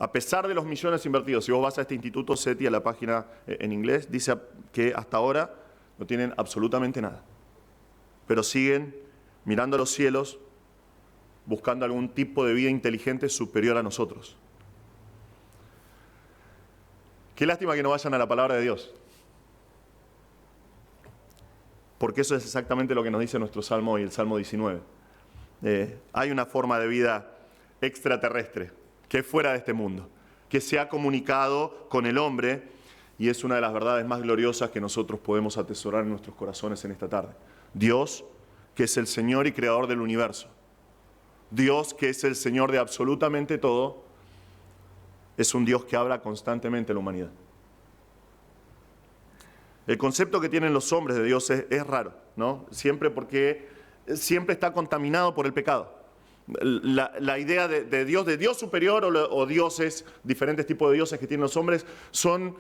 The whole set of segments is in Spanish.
A pesar de los millones invertidos, si vos vas a este instituto SETI, a la página en inglés, dice que hasta ahora no tienen absolutamente nada. Pero siguen mirando a los cielos, buscando algún tipo de vida inteligente superior a nosotros. Qué lástima que no vayan a la palabra de Dios. Porque eso es exactamente lo que nos dice nuestro Salmo hoy, el Salmo 19. Hay una forma de vida extraterrestre, que es fuera de este mundo, que se ha comunicado con el hombre y es una de las verdades más gloriosas que nosotros podemos atesorar en nuestros corazones en esta tarde. Dios, que es el Señor y Creador del universo. Dios, que es el Señor de absolutamente todo, es un Dios que habla constantemente a la humanidad. El concepto que tienen los hombres de Dios es raro, ¿no? Siempre está contaminado por el pecado. La idea de Dios superior o dioses, diferentes tipos de dioses que tienen los hombres, son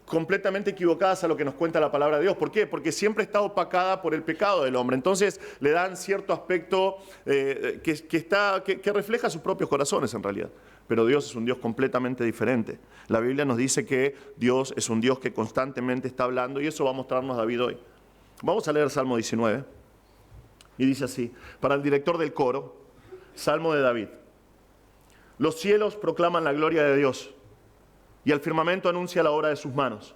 completamente equivocadas a lo que nos cuenta la palabra de Dios. ¿Por qué? Porque siempre está opacada por el pecado del hombre. Entonces le dan cierto aspecto que refleja sus propios corazones en realidad. Pero Dios es un Dios completamente diferente. La Biblia nos dice que Dios es un Dios que constantemente está hablando y eso va a mostrarnos David hoy. Vamos a leer Salmo 19 y dice así: para el director del coro, Salmo de David. Los cielos proclaman la gloria de Dios y el firmamento anuncia la obra de sus manos.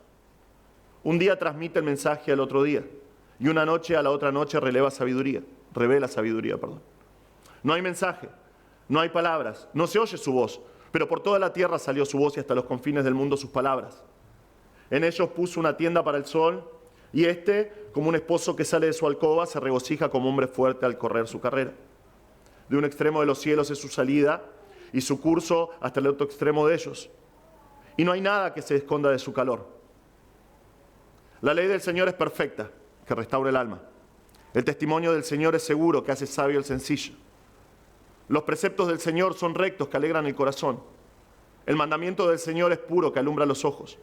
Un día transmite el mensaje al otro día y una noche a la otra noche revela sabiduría. No hay mensaje, no hay palabras, no se oye su voz, pero por toda la tierra salió su voz y hasta los confines del mundo sus palabras. En ellos puso una tienda para el sol y como un esposo que sale de su alcoba, se regocija como hombre fuerte al correr su carrera. De un extremo de los cielos es su salida y su curso hasta el otro extremo de ellos. Y no hay nada que se esconda de su calor. La ley del Señor es perfecta, que restaura el alma. El testimonio del Señor es seguro, que hace sabio el sencillo. Los preceptos del Señor son rectos, que alegran el corazón. El mandamiento del Señor es puro, que alumbra los ojos.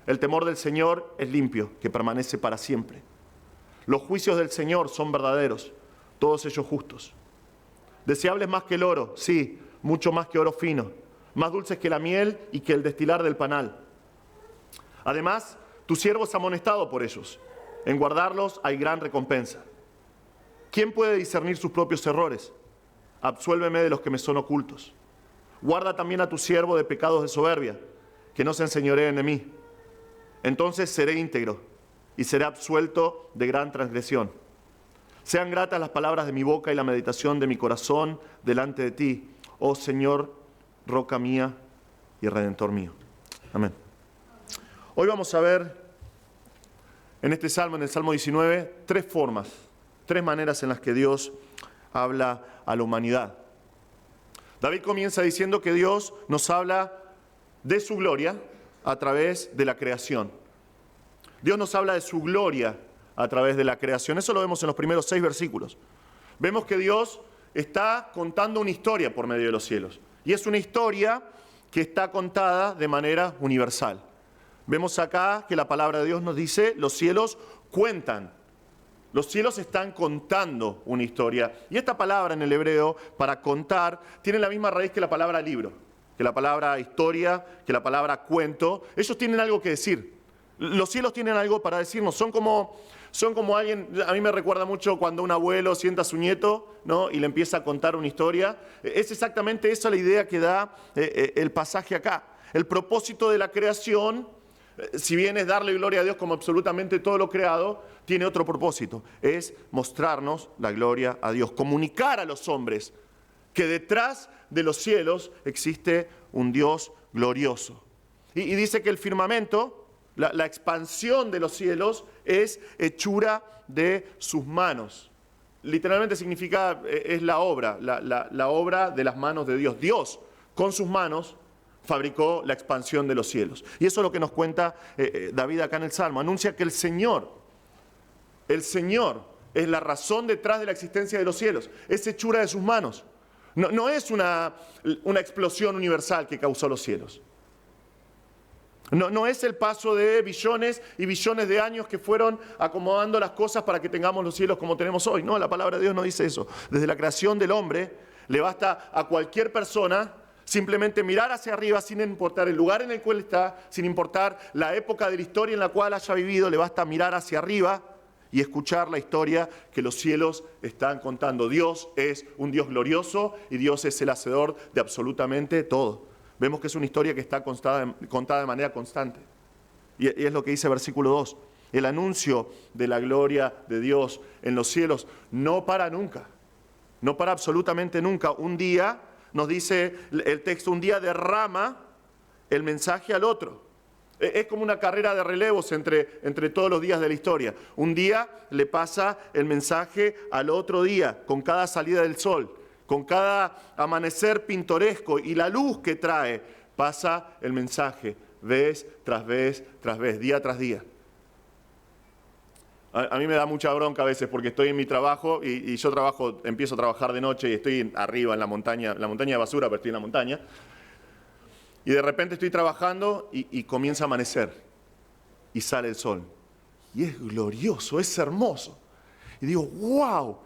El temor del Señor es limpio, que permanece para siempre. Los juicios del Señor son verdaderos, todos ellos justos. Deseables más que el oro, sí, mucho más que oro fino, más dulces que la miel y que el destilar del panal. Además, tu siervo es amonestado por ellos. En guardarlos hay gran recompensa. ¿Quién puede discernir sus propios errores? Absuélveme de los que me son ocultos. Guarda también a tu siervo de pecados de soberbia, que no se enseñoreen de mí. Entonces seré íntegro y seré absuelto de gran transgresión. Sean gratas las palabras de mi boca y la meditación de mi corazón delante de ti, oh Señor, roca mía y redentor mío. Amén. Hoy vamos a ver en este salmo, en el Salmo 19, tres maneras en las que Dios habla a la humanidad. David comienza diciendo que Dios nos habla de su gloria a través de la creación. Dios nos habla de su gloria a través de la creación. Eso lo vemos en los primeros 6 versículos. Vemos que Dios está contando una historia por medio de los cielos. Y es una historia que está contada de manera universal. Vemos acá que la palabra de Dios nos dice, los cielos cuentan. Los cielos están contando una historia. Y esta palabra en el hebreo, para contar, tiene la misma raíz que la palabra libro, que la palabra historia, que la palabra cuento. Ellos tienen algo que decir. Los cielos tienen algo para decirnos. Son como alguien, a mí me recuerda mucho cuando un abuelo sienta a su nieto, ¿no? Y le empieza a contar una historia. Es exactamente esa la idea que da el pasaje acá. El propósito de la creación, si bien es darle gloria a Dios como absolutamente todo lo creado, tiene otro propósito. Es mostrarnos la gloria a Dios. Comunicar a los hombres que detrás de los cielos existe un Dios glorioso. Y dice que el firmamento, la expansión de los cielos, es hechura de sus manos. Literalmente significa, es la obra, la obra de las manos de Dios. Dios, con sus manos, fabricó la expansión de los cielos. Y eso es lo que nos cuenta David acá en el Salmo. Anuncia que el Señor es la razón detrás de la existencia de los cielos. Es hechura de sus manos. No es una explosión universal que causó los cielos. No es el paso de billones y billones de años que fueron acomodando las cosas para que tengamos los cielos como tenemos hoy. No, la palabra de Dios no dice eso. Desde la creación del hombre, le basta a cualquier persona Simplemente mirar hacia arriba sin importar el lugar en el cual está, sin importar la época de la historia en la cual haya vivido, le basta mirar hacia arriba y escuchar la historia que los cielos están contando. Dios es un Dios glorioso y Dios es el hacedor de absolutamente todo. Vemos que es una historia que está contada de manera constante. Y es lo que dice versículo 2. El anuncio de la gloria de Dios en los cielos no para nunca. No para absolutamente nunca. Un día, nos dice el texto, un día derrama el mensaje al otro. Es como una carrera de relevos entre todos los días de la historia. Un día le pasa el mensaje al otro día, con cada salida del sol, con cada amanecer pintoresco y la luz que trae, pasa el mensaje, vez tras vez tras vez, día tras día. A mí me da mucha bronca a veces porque estoy en mi trabajo y yo empiezo a trabajar de noche y estoy arriba en la montaña de basura, pero estoy en la montaña. Y de repente estoy trabajando y comienza a amanecer y sale el sol. Y es glorioso, es hermoso. Y digo, wow.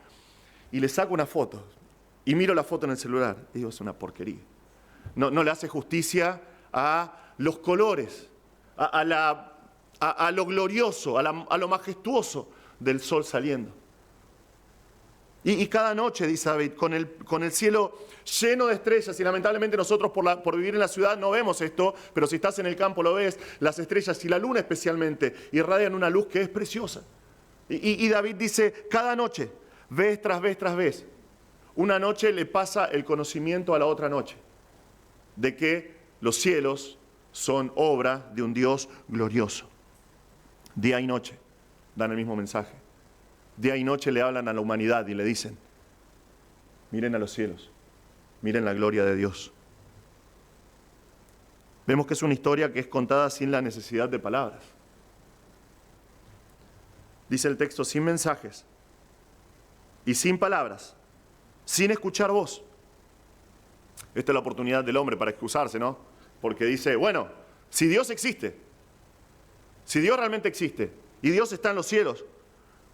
Y le saco una foto y miro la foto en el celular. Y digo, es una porquería. No le hace justicia a los colores, a lo glorioso, a lo majestuoso del sol saliendo. Y cada noche, dice David, con el cielo lleno de estrellas, y lamentablemente nosotros por vivir en la ciudad no vemos esto, pero si estás en el campo lo ves, las estrellas y la luna especialmente irradian una luz que es preciosa. Y David dice, cada noche, vez tras vez tras vez, una noche le pasa el conocimiento a la otra noche, de que los cielos son obra de un Dios glorioso. Día y noche dan el mismo mensaje. Día y noche le hablan a la humanidad y le dicen, miren a los cielos, miren la gloria de Dios. Vemos que es una historia que es contada sin la necesidad de palabras. Dice el texto, sin mensajes y sin palabras, sin escuchar voz. Esta es la oportunidad del hombre para excusarse, ¿no? Porque dice, bueno, si Dios existe, si Dios realmente existe y Dios está en los cielos,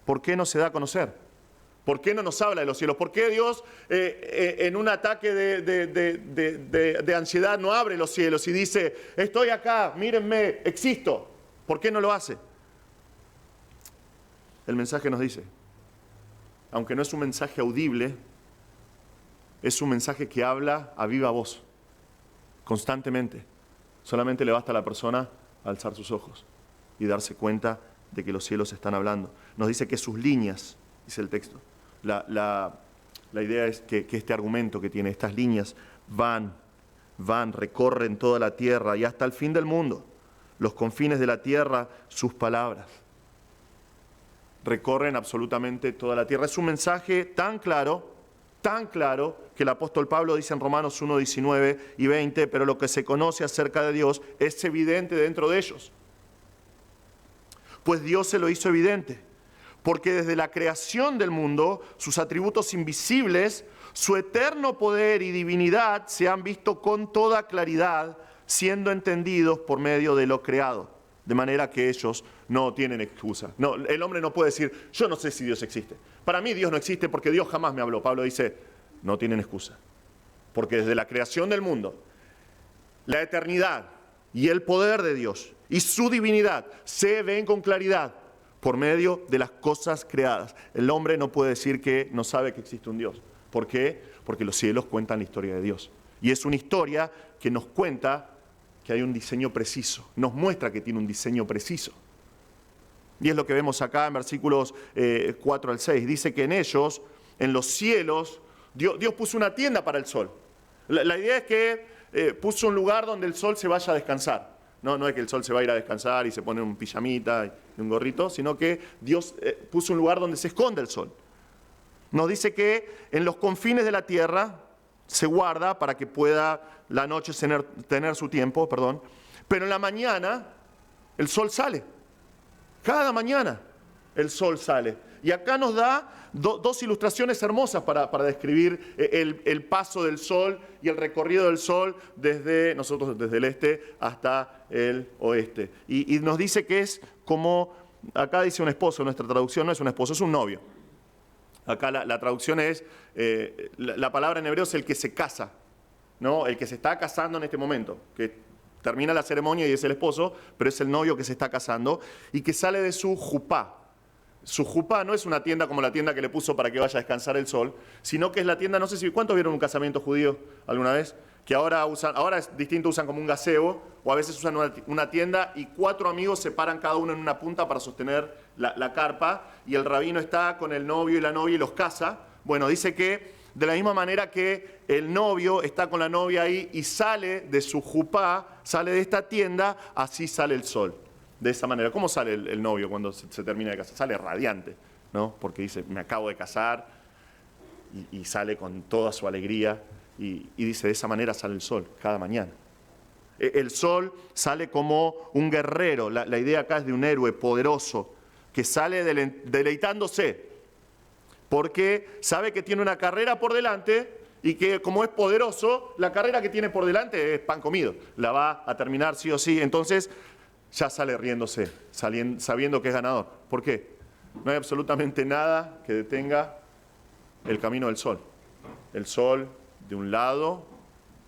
¿por qué no se da a conocer? ¿Por qué no nos habla de los cielos? ¿Por qué Dios en un ataque de ansiedad no abre los cielos y dice, estoy acá, mírenme, existo? ¿Por qué no lo hace? El mensaje nos dice, aunque no es un mensaje audible, es un mensaje que habla a viva voz, constantemente. Solamente le basta a la persona alzar sus ojos y darse cuenta de que los cielos están hablando. Nos dice que sus líneas, dice el texto, la idea es que este argumento que tiene, estas líneas van, recorren toda la tierra y hasta el fin del mundo, los confines de la tierra, sus palabras. Recorren absolutamente toda la tierra. Es un mensaje tan claro, que el apóstol Pablo dice en Romanos 1, 19 y 20, pero lo que se conoce acerca de Dios es evidente dentro de ellos. Pues Dios se lo hizo evidente, porque desde la creación del mundo, sus atributos invisibles, su eterno poder y divinidad se han visto con toda claridad, siendo entendidos por medio de lo creado, de manera que ellos no tienen excusa. No, el hombre no puede decir, yo no sé si Dios existe. Para mí Dios no existe porque Dios jamás me habló. Pablo dice, no tienen excusa, porque desde la creación del mundo, la eternidad y el poder de Dios y su divinidad se ven con claridad por medio de las cosas creadas. El hombre no puede decir que no sabe que existe un Dios. ¿Por qué? Porque los cielos cuentan la historia de Dios. Y es una historia que nos cuenta que hay un diseño preciso, nos muestra que tiene un diseño preciso. Y es lo que vemos acá en versículos 4 al 6. Dice que en ellos, en los cielos, Dios puso una tienda para el sol. La idea es que puso un lugar donde el sol se vaya a descansar. No es que el sol se va a ir a descansar y se pone un pijamita y un gorrito, sino que Dios puso un lugar donde se esconde el sol. Nos dice que en los confines de la tierra se guarda para que pueda la noche tener su tiempo, pero en la mañana el sol sale. Cada mañana el sol sale. Y acá nos da dos ilustraciones hermosas para describir el paso del sol y el recorrido del sol desde el este hasta el oeste. Y nos dice que es como, acá dice un esposo, nuestra traducción no es un esposo, es un novio. Acá la traducción es, la palabra en hebreo es el que se casa. ¿no? El que se está casando en este momento, que termina la ceremonia y es el esposo, pero es el novio que se está casando y que sale de su jupá. Su jupá no es una tienda como la tienda que le puso para que vaya a descansar el sol, sino que es la tienda, no sé si, ¿cuántos vieron un casamiento judío alguna vez? Que ahora es distinto, usan como un gazebo, o a veces usan una tienda y 4 amigos se paran cada uno en una punta para sostener la carpa, y el rabino está con el novio y la novia y los casa. Bueno, dice que de la misma manera que el novio está con la novia ahí y sale de su jupá, sale de esta tienda, así sale el sol. De esa manera. ¿Cómo sale el novio cuando se termina de casar? Sale radiante, ¿no? Porque dice, me acabo de casar, y sale con toda su alegría, y dice, de esa manera sale el sol, cada mañana. El sol sale como un guerrero, la idea acá es de un héroe poderoso, que sale deleitándose, porque sabe que tiene una carrera por delante, y que como es poderoso, la carrera que tiene por delante es pan comido, la va a terminar sí o sí. Entonces ya sale riéndose, sabiendo que es ganador. ¿Por qué? No hay absolutamente nada que detenga el camino del sol. El sol de un lado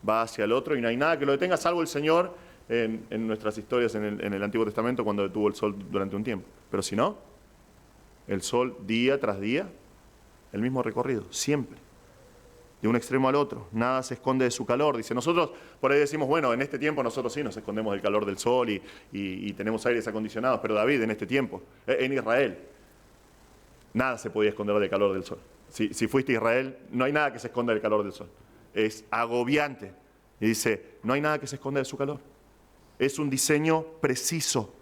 va hacia el otro y no hay nada que lo detenga, salvo el Señor en nuestras historias en el Antiguo Testamento cuando detuvo el sol durante un tiempo. Pero si no, el sol día tras día, el mismo recorrido, siempre. De un extremo al otro, nada se esconde de su calor. Dice, nosotros por ahí decimos, bueno, en este tiempo nosotros sí nos escondemos del calor del sol y tenemos aires acondicionados, pero David en este tiempo, en Israel, nada se podía esconder del calor del sol. Si fuiste a Israel, no hay nada que se esconda del calor del sol. Es agobiante. Y dice, no hay nada que se esconda de su calor. Es un diseño preciso.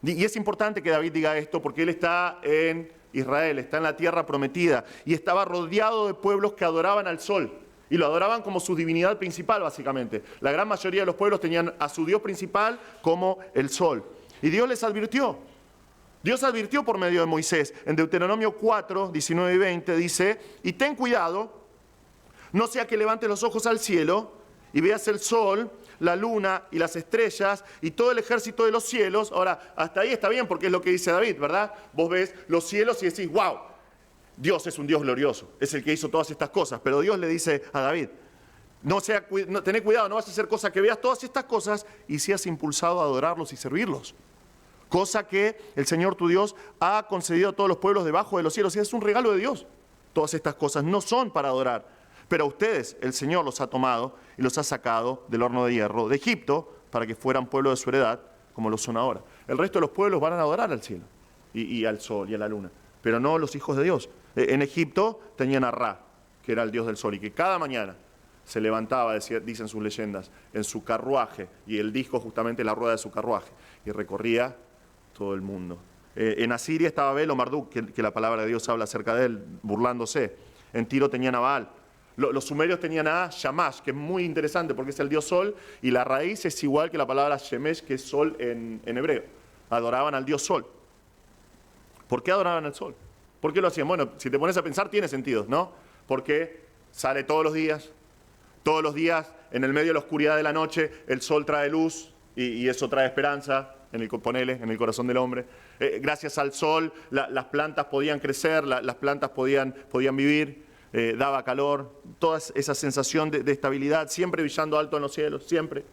Y es importante que David diga esto porque él está en Israel, está en la tierra prometida y estaba rodeado de pueblos que adoraban al sol y lo adoraban como su divinidad principal, básicamente. La gran mayoría de los pueblos tenían a su Dios principal como el sol. Y Dios les advirtió. Dios advirtió por medio de Moisés. En Deuteronomio 4, 19 y 20 dice, y ten cuidado, no sea que levantes los ojos al cielo y veas el sol, la luna y las estrellas y todo el ejército de los cielos. Ahora, hasta ahí está bien porque es lo que dice David, ¿verdad? Vos ves los cielos y decís, wow, Dios es un Dios glorioso, es el que hizo todas estas cosas. Pero Dios le dice a David, tené cuidado, no vas a hacer cosas que veas todas estas cosas y seas impulsado a adorarlos y servirlos. Cosa que el Señor tu Dios ha concedido a todos los pueblos debajo de los cielos. Y es un regalo de Dios. Todas estas cosas no son para adorar. Pero a ustedes el Señor los ha tomado y los ha sacado del horno de hierro de Egipto para que fueran pueblo de su heredad como lo son ahora. El resto de los pueblos van a adorar al cielo y al sol y a la luna, pero no los hijos de Dios. En Egipto tenían a Ra, que era el dios del sol y que cada mañana se levantaba, dicen sus leyendas, en su carruaje y el disco justamente la rueda de su carruaje y recorría todo el mundo. En Asiria estaba Bel o Marduk, que la palabra de Dios habla acerca de él, burlándose. En Tiro tenían a Baal. Los sumerios tenían a Shamash, que es muy interesante porque es el dios sol, y la raíz es igual que la palabra Shemesh, que es sol en hebreo. Adoraban al dios sol. ¿Por qué adoraban al sol? ¿Por qué lo hacían? Bueno, si te pones a pensar, tiene sentido, ¿no? Porque sale todos los días, en el medio de la oscuridad de la noche, el sol trae luz, y eso trae esperanza, en el corazón del hombre. Gracias al sol, las plantas podían crecer, las plantas podían vivir. Daba calor, toda esa sensación de estabilidad, siempre brillando alto en los cielos, siempre.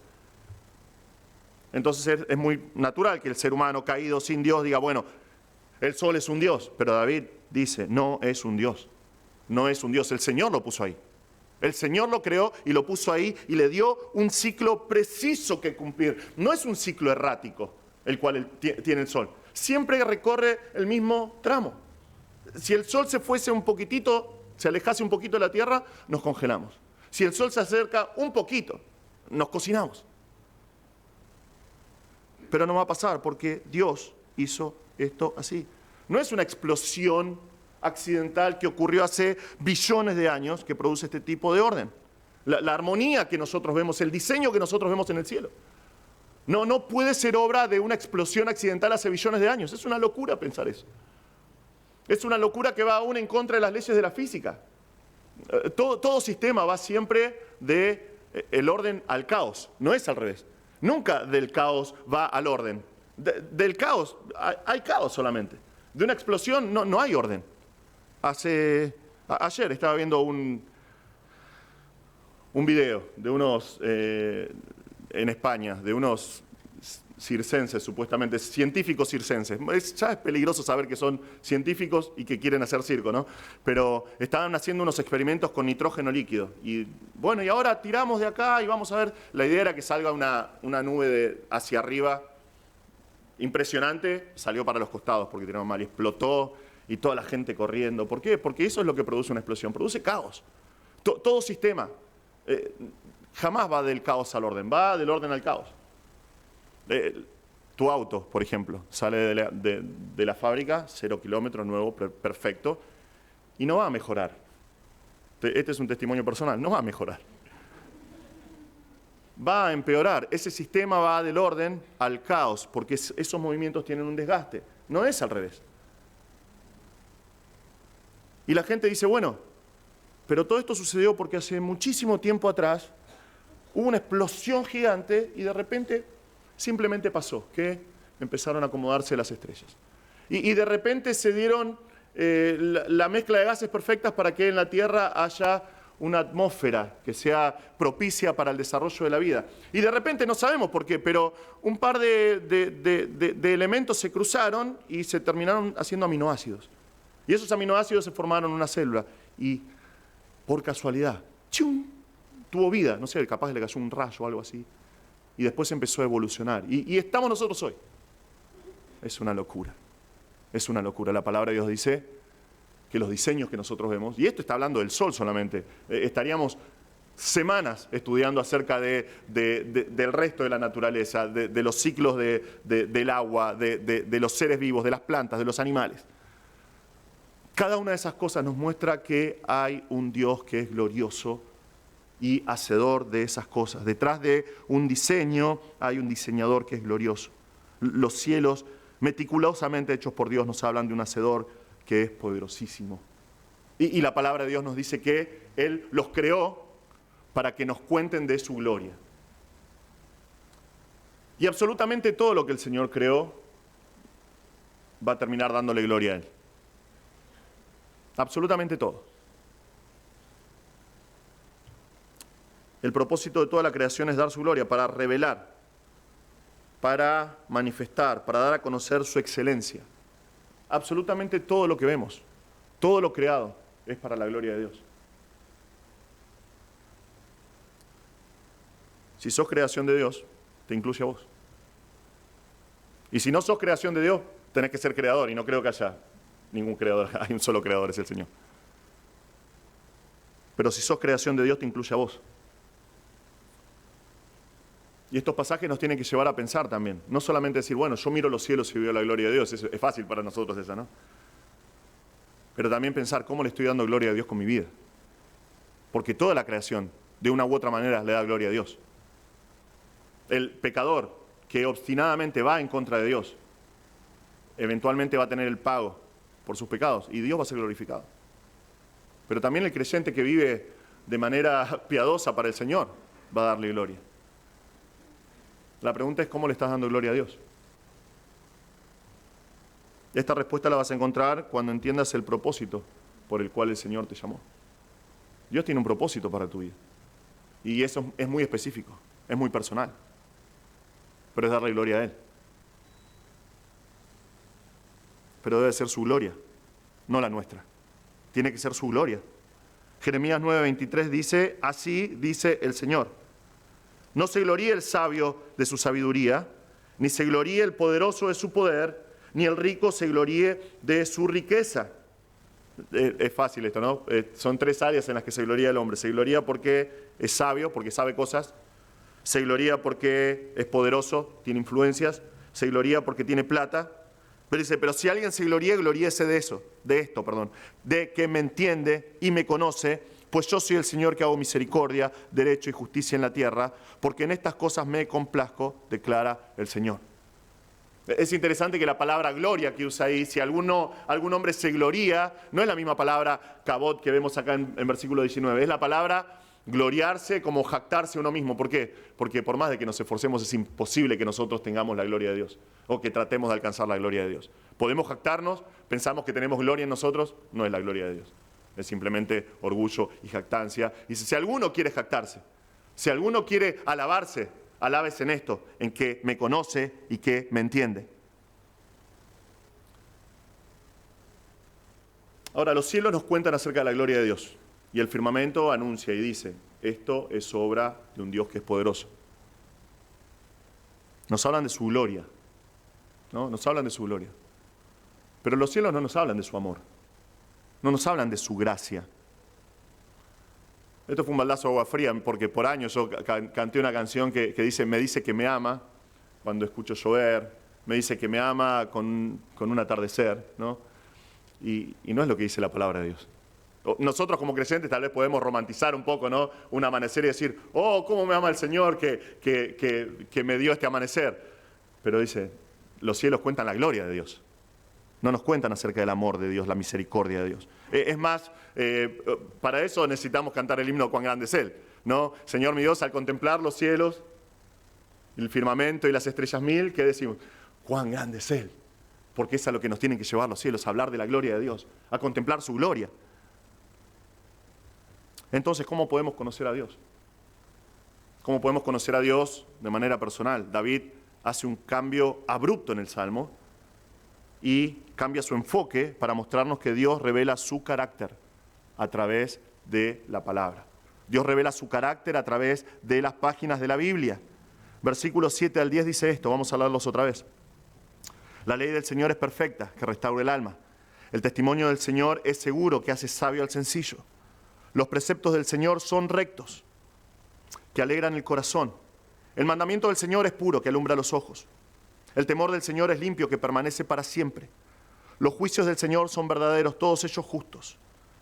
Entonces es muy natural que el ser humano caído sin Dios diga, bueno, el sol es un Dios, pero David dice, no es un Dios, no es un Dios, el Señor lo puso ahí. El Señor lo creó y lo puso ahí y le dio un ciclo preciso que cumplir. No es un ciclo errático el cual tiene el sol, siempre recorre el mismo tramo. Si el sol se fuese un poquitito, se alejase un poquito de la tierra, nos congelamos. Si el sol se acerca un poquito, nos cocinamos. Pero no va a pasar porque Dios hizo esto así. No es una explosión accidental que ocurrió hace billones de años que produce este tipo de orden. La armonía que nosotros vemos, el diseño que nosotros vemos en el cielo. No puede ser obra de una explosión accidental hace billones de años. Es una locura pensar eso. Es una locura que va aún en contra de las leyes de la física. Todo sistema va siempre del orden al caos, no es al revés. Nunca del caos va al orden. Del caos, hay caos solamente. De una explosión no hay orden. Ayer estaba viendo un un video de unos, en España, de unos circenses, supuestamente, científicos circenses. Ya es peligroso saber que son científicos y que quieren hacer circo, ¿no? Pero estaban haciendo unos experimentos con nitrógeno líquido. Y bueno, y ahora tiramos de acá y vamos a ver. La idea era que salga una nube hacia arriba impresionante, salió para los costados porque tiraron mal y explotó y toda la gente corriendo. ¿Por qué? Porque eso es lo que produce una explosión, produce caos. Todo sistema jamás va del caos al orden, va del orden al caos. Tu auto, por ejemplo, sale de la fábrica, 0 kilómetros, nuevo, perfecto, y no va a mejorar. Este es un testimonio personal, no va a mejorar. Va a empeorar. Ese sistema va del orden al caos, porque esos movimientos tienen un desgaste. No es al revés. Y la gente dice, bueno, pero todo esto sucedió porque hace muchísimo tiempo atrás hubo una explosión gigante y de repente simplemente pasó, que empezaron a acomodarse las estrellas. Y de repente se dieron la mezcla de gases perfectas para que en la Tierra haya una atmósfera que sea propicia para el desarrollo de la vida. Y de repente no sabemos por qué, pero un par de elementos se cruzaron y se terminaron haciendo aminoácidos. Y esos aminoácidos se formaron en una célula y por casualidad, ¡chum!, tuvo vida. No sé, capaz le cayó un rayo o algo así. Y después empezó a evolucionar. Y estamos nosotros hoy. Es una locura. Es una locura. La palabra de Dios dice que los diseños que nosotros vemos, y esto está hablando del sol solamente, estaríamos semanas estudiando acerca del resto de la naturaleza, de los ciclos del agua, de los seres vivos, de las plantas, de los animales. Cada una de esas cosas nos muestra que hay un Dios que es glorioso y hacedor de esas cosas. Detrás de un diseño hay un diseñador que es glorioso. Los cielos meticulosamente hechos por Dios nos hablan de un hacedor que es poderosísimo. Y la palabra de Dios nos dice que Él los creó para que nos cuenten de su gloria. Y absolutamente todo lo que el Señor creó va a terminar dándole gloria a Él. Absolutamente todo. El propósito de toda la creación es dar su gloria, para revelar, para manifestar, para dar a conocer su excelencia. Absolutamente todo lo que vemos, todo lo creado, es para la gloria de Dios. Si sos creación de Dios, te incluye a vos. Y si no sos creación de Dios, tenés que ser creador, y no creo que haya ningún creador, hay un solo creador, es el Señor. Pero si sos creación de Dios, te incluye a vos. Y estos pasajes nos tienen que llevar a pensar también. No solamente decir, bueno, yo miro los cielos y veo la gloria de Dios. Es fácil para nosotros esa, ¿no? Pero también pensar cómo le estoy dando gloria a Dios con mi vida. Porque toda la creación, de una u otra manera, le da gloria a Dios. El pecador que obstinadamente va en contra de Dios, eventualmente va a tener el pago por sus pecados y Dios va a ser glorificado. Pero también el creyente que vive de manera piadosa para el Señor va a darle gloria. La pregunta es, ¿cómo le estás dando gloria a Dios? Esta respuesta la vas a encontrar cuando entiendas el propósito por el cual el Señor te llamó. Dios tiene un propósito para tu vida. Y eso es muy específico, es muy personal. Pero es darle gloria a Él. Pero debe ser su gloria, no la nuestra. Tiene que ser su gloria. Jeremías 9:23 dice, así dice el Señor. No se gloríe el sabio de su sabiduría, ni se gloríe el poderoso de su poder, ni el rico se gloríe de su riqueza. Es fácil esto, ¿no? Son tres áreas en las que se gloría el hombre. Se gloría porque es sabio, porque sabe cosas. Se gloría porque es poderoso, tiene influencias. Se gloría porque tiene plata. Pero dice, pero si alguien se gloría, gloríese de esto, de que me entiende y me conoce, pues yo soy el Señor que hago misericordia, derecho y justicia en la tierra, porque en estas cosas me complazco, declara el Señor. Es interesante que la palabra gloria que usa ahí, si algún hombre se gloría, no es la misma palabra kabod que vemos acá en versículo 19, es la palabra gloriarse, como jactarse uno mismo. ¿Por qué? Porque por más de que nos esforcemos, es imposible que nosotros tengamos la gloria de Dios, o que tratemos de alcanzar la gloria de Dios. Podemos jactarnos, pensamos que tenemos gloria en nosotros, no es la gloria de Dios. es simplemente orgullo y jactancia. Y si alguno quiere jactarse, si alguno quiere alabarse, alábese en esto, en que me conoce y que me entiende. Ahora, los cielos nos cuentan acerca de la gloria de Dios, y el firmamento anuncia y dice, esto es obra de un Dios que es poderoso. Nos hablan de su gloria, ¿no? Nos hablan de su gloria. Pero los cielos no nos hablan de su amor, no nos hablan de su gracia. Esto fue un baldazo de agua fría, porque por años yo canté una canción que dice, me dice que me ama cuando escucho llover, me dice que me ama con un atardecer, ¿no? Y no es lo que dice la palabra de Dios. Nosotros como creyentes tal vez podemos romantizar un poco, ¿no? Un amanecer y decir, oh, cómo me ama el Señor que me dio este amanecer. Pero dice, los cielos cuentan la gloria de Dios. No nos cuentan acerca del amor de Dios, la misericordia de Dios. Es más, para eso necesitamos cantar el himno Cuán grande es Él, ¿no? Señor mi Dios, al contemplar los cielos, el firmamento y las estrellas mil, ¿qué decimos? Cuán grande es Él. Porque es a lo que nos tienen que llevar los cielos, a hablar de la gloria de Dios, a contemplar su gloria. Entonces, ¿cómo podemos conocer a Dios? ¿Cómo podemos conocer a Dios de manera personal? David hace un cambio abrupto en el Salmo y cambia su enfoque para mostrarnos que Dios revela su carácter a través de la palabra. Dios revela su carácter a través de las páginas de la Biblia. Versículos 7 al 10 dice esto, vamos a leerlos otra vez. La ley del Señor es perfecta, que restaura el alma. El testimonio del Señor es seguro, que hace sabio al sencillo. Los preceptos del Señor son rectos, que alegran el corazón. El mandamiento del Señor es puro, que alumbra los ojos. El temor del Señor es limpio, que permanece para siempre. Los juicios del Señor son verdaderos, todos ellos justos.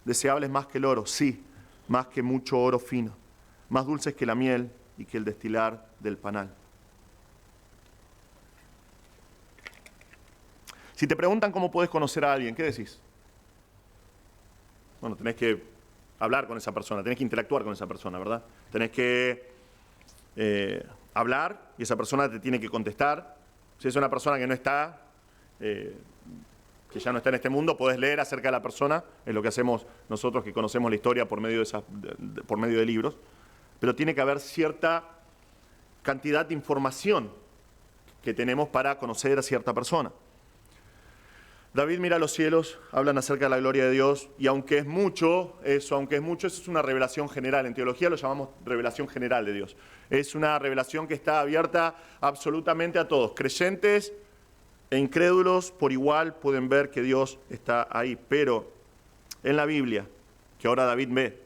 Deseables más que el oro, sí, más que mucho oro fino. Más dulces que la miel y que el destilar del panal. Si te preguntan cómo puedes conocer a alguien, ¿qué decís? Bueno, tenés que hablar con esa persona, tenés que interactuar con esa persona, ¿verdad? Tenés que hablar y esa persona te tiene que contestar. Si es una persona que no está, que ya no está en este mundo, podés leer acerca de la persona, es lo que hacemos nosotros que conocemos la historia por medio de libros, pero tiene que haber cierta cantidad de información que tenemos para conocer a cierta persona. David mira a los cielos, hablan acerca de la gloria de Dios, y aunque es mucho, eso es una revelación general. En teología lo llamamos revelación general de Dios. Es una revelación que está abierta absolutamente a todos. Creyentes e incrédulos por igual pueden ver que Dios está ahí. Pero en la Biblia, que ahora David ve,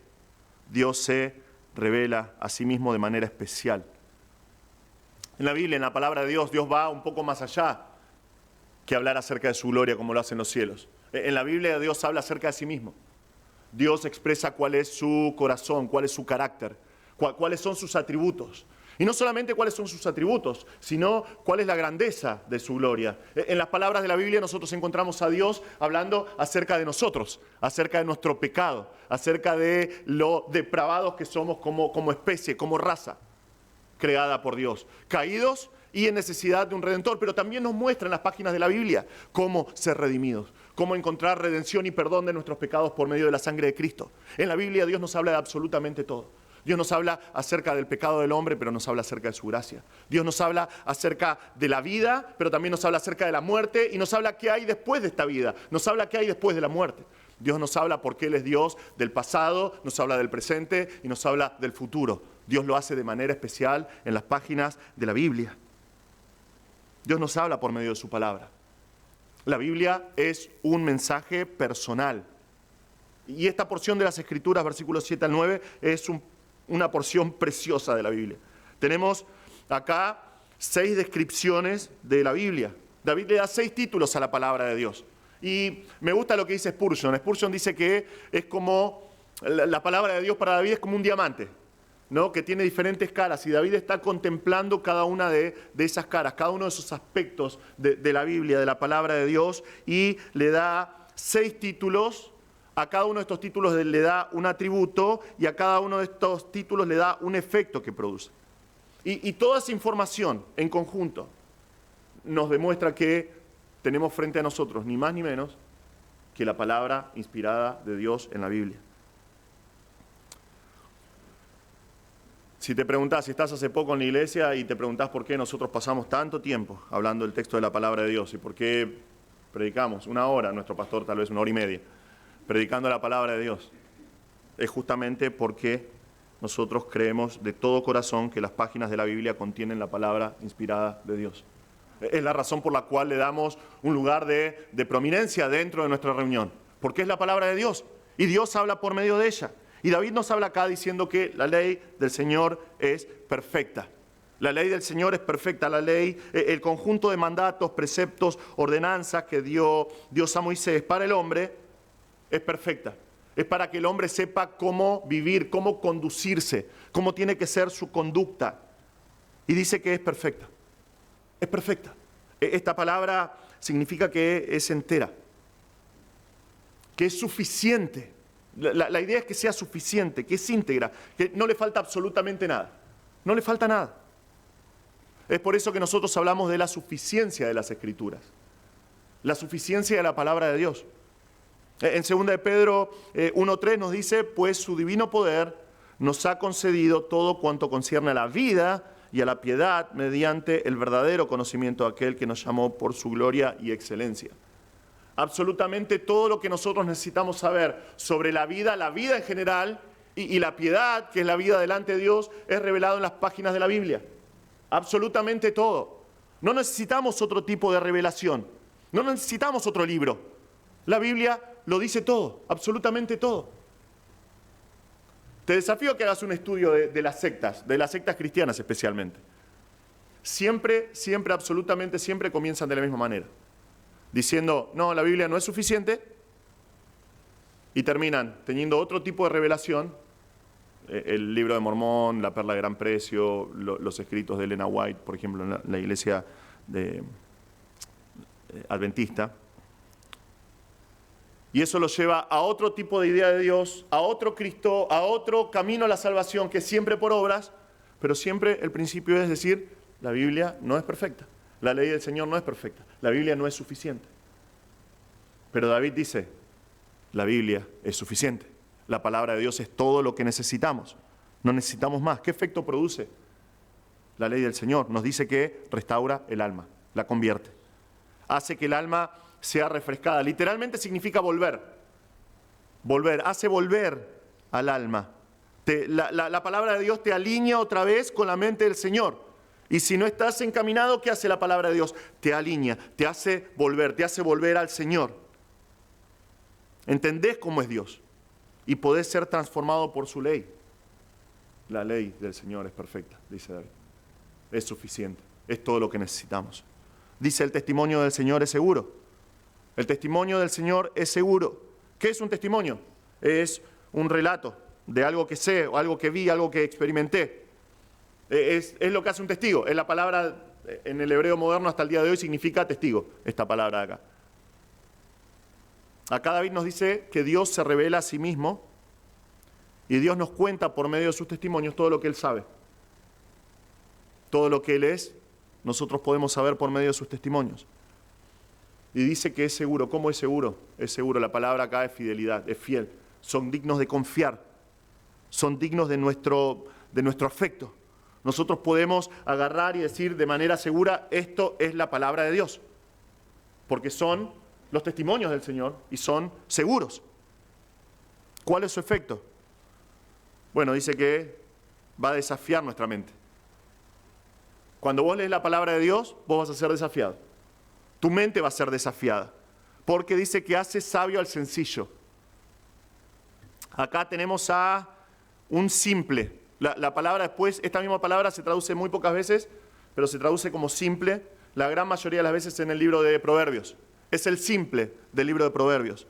Dios se revela a sí mismo de manera especial. En la Biblia, en la palabra de Dios, Dios va un poco más allá que hablar acerca de su gloria como lo hacen los cielos. En la Biblia Dios habla acerca de sí mismo. Dios expresa cuál es su corazón, cuál es su carácter, cuáles son sus atributos. Y no solamente cuáles son sus atributos, sino cuál es la grandeza de su gloria. En las palabras de la Biblia nosotros encontramos a Dios hablando acerca de nosotros, acerca de nuestro pecado, acerca de lo depravados que somos como especie, como raza creada por Dios. Caídos y en necesidad de un redentor, pero también nos muestra en las páginas de la Biblia cómo ser redimidos, cómo encontrar redención y perdón de nuestros pecados por medio de la sangre de Cristo. En la Biblia Dios nos habla de absolutamente todo. Dios nos habla acerca del pecado del hombre, pero nos habla acerca de su gracia. Dios nos habla acerca de la vida, pero también nos habla acerca de la muerte y nos habla qué hay después de esta vida, nos habla qué hay después de la muerte. Dios nos habla porque Él es Dios del pasado, nos habla del presente y nos habla del futuro. Dios lo hace de manera especial en las páginas de la Biblia. Dios nos habla por medio de su palabra. La Biblia es un mensaje personal. Y esta porción de las Escrituras, versículos 7 al 9, es una porción preciosa de la Biblia. Tenemos acá 6 descripciones de la Biblia. David le da 6 títulos a la palabra de Dios. Y me gusta lo que dice Spurgeon. Spurgeon dice que es como, la palabra de Dios para David es como un diamante, ¿no? Que tiene diferentes caras y David está contemplando cada una de esas caras, cada uno de esos aspectos de la Biblia, de la palabra de Dios, y le da 6 títulos. A cada uno de estos títulos le da un atributo y a cada uno de estos títulos le da un efecto que produce. Y toda esa información en conjunto nos demuestra que tenemos frente a nosotros ni más ni menos que la palabra inspirada de Dios en la Biblia. Si te preguntás, si estás hace poco en la iglesia y te preguntás por qué nosotros pasamos tanto tiempo hablando del texto de la palabra de Dios y por qué predicamos 1 hora, nuestro pastor tal vez 1 hora y media, predicando la palabra de Dios, es justamente porque nosotros creemos de todo corazón que las páginas de la Biblia contienen la palabra inspirada de Dios. Es la razón por la cual le damos un lugar de prominencia dentro de nuestra reunión, porque es la palabra de Dios y Dios habla por medio de ella. Y David nos habla acá diciendo que la ley del Señor es perfecta. La ley del Señor es perfecta, la ley, el conjunto de mandatos, preceptos, ordenanzas que dio Dios a Moisés para el hombre es perfecta. Es para que el hombre sepa cómo vivir, cómo conducirse, cómo tiene que ser su conducta. Y dice que es perfecta. Es perfecta. Esta palabra significa que es entera, que es suficiente. La idea es que sea suficiente, que es íntegra, que no le falta absolutamente nada. No le falta nada. Es por eso que nosotros hablamos de la suficiencia de las Escrituras. La suficiencia de la palabra de Dios. En 2 de Pedro 1:3 nos dice, pues su divino poder nos ha concedido todo cuanto concierne a la vida y a la piedad mediante el verdadero conocimiento de aquel que nos llamó por su gloria y excelencia. Absolutamente todo lo que nosotros necesitamos saber sobre la vida en general y la piedad, que es la vida delante de Dios, es revelado en las páginas de la Biblia. Absolutamente todo. No necesitamos otro tipo de revelación. No necesitamos otro libro. La Biblia lo dice todo, absolutamente todo. Te desafío a que hagas un estudio de las sectas cristianas especialmente. Siempre, absolutamente siempre comienzan de la misma manera. Diciendo, no, la Biblia no es suficiente, y terminan teniendo otro tipo de revelación, el libro de Mormón, la Perla de Gran Precio, los escritos de Elena White, por ejemplo, en la iglesia adventista. Y eso los lleva a otro tipo de idea de Dios, a otro Cristo, a otro camino a la salvación, que es siempre por obras, pero siempre el principio es decir, la Biblia no es perfecta. La ley del Señor no es perfecta, la Biblia no es suficiente. Pero David dice, la Biblia es suficiente. La palabra de Dios es todo lo que necesitamos. No necesitamos más. ¿Qué efecto produce? La ley del Señor nos dice que restaura el alma, la convierte. Hace que el alma sea refrescada. Literalmente significa volver. Volver, hace volver al alma. La palabra de Dios te alinea otra vez con la mente del Señor. Y si no estás encaminado, ¿qué hace la palabra de Dios? Te alinea, te hace volver al Señor. Entendés cómo es Dios y podés ser transformado por su ley. La ley del Señor es perfecta, dice David. Es suficiente, es todo lo que necesitamos. Dice, el testimonio del Señor es seguro. El testimonio del Señor es seguro. ¿Qué es un testimonio? Es un relato de algo que sé, o algo que vi, algo que experimenté. Es lo que hace un testigo. Es la palabra, en el hebreo moderno hasta el día de hoy, significa testigo, esta palabra de acá. Acá David nos dice que Dios se revela a sí mismo y Dios nos cuenta por medio de sus testimonios todo lo que Él sabe. Todo lo que Él es, nosotros podemos saber por medio de sus testimonios. Y dice que es seguro. ¿Cómo es seguro? Es seguro. La palabra acá es fidelidad, es fiel. Son dignos de confiar. Son dignos de nuestro afecto. Nosotros podemos agarrar y decir de manera segura, esto es la palabra de Dios. Porque son los testimonios del Señor y son seguros. ¿Cuál es su efecto? Bueno, dice que va a desafiar nuestra mente. Cuando vos lees la palabra de Dios, vos vas a ser desafiado. Tu mente va a ser desafiada. Porque dice que hace sabio al sencillo. Acá tenemos a un simple. La palabra después, esta misma palabra se traduce muy pocas veces, pero se traduce como simple la gran mayoría de las veces en el libro de Proverbios. Es el simple del libro de Proverbios.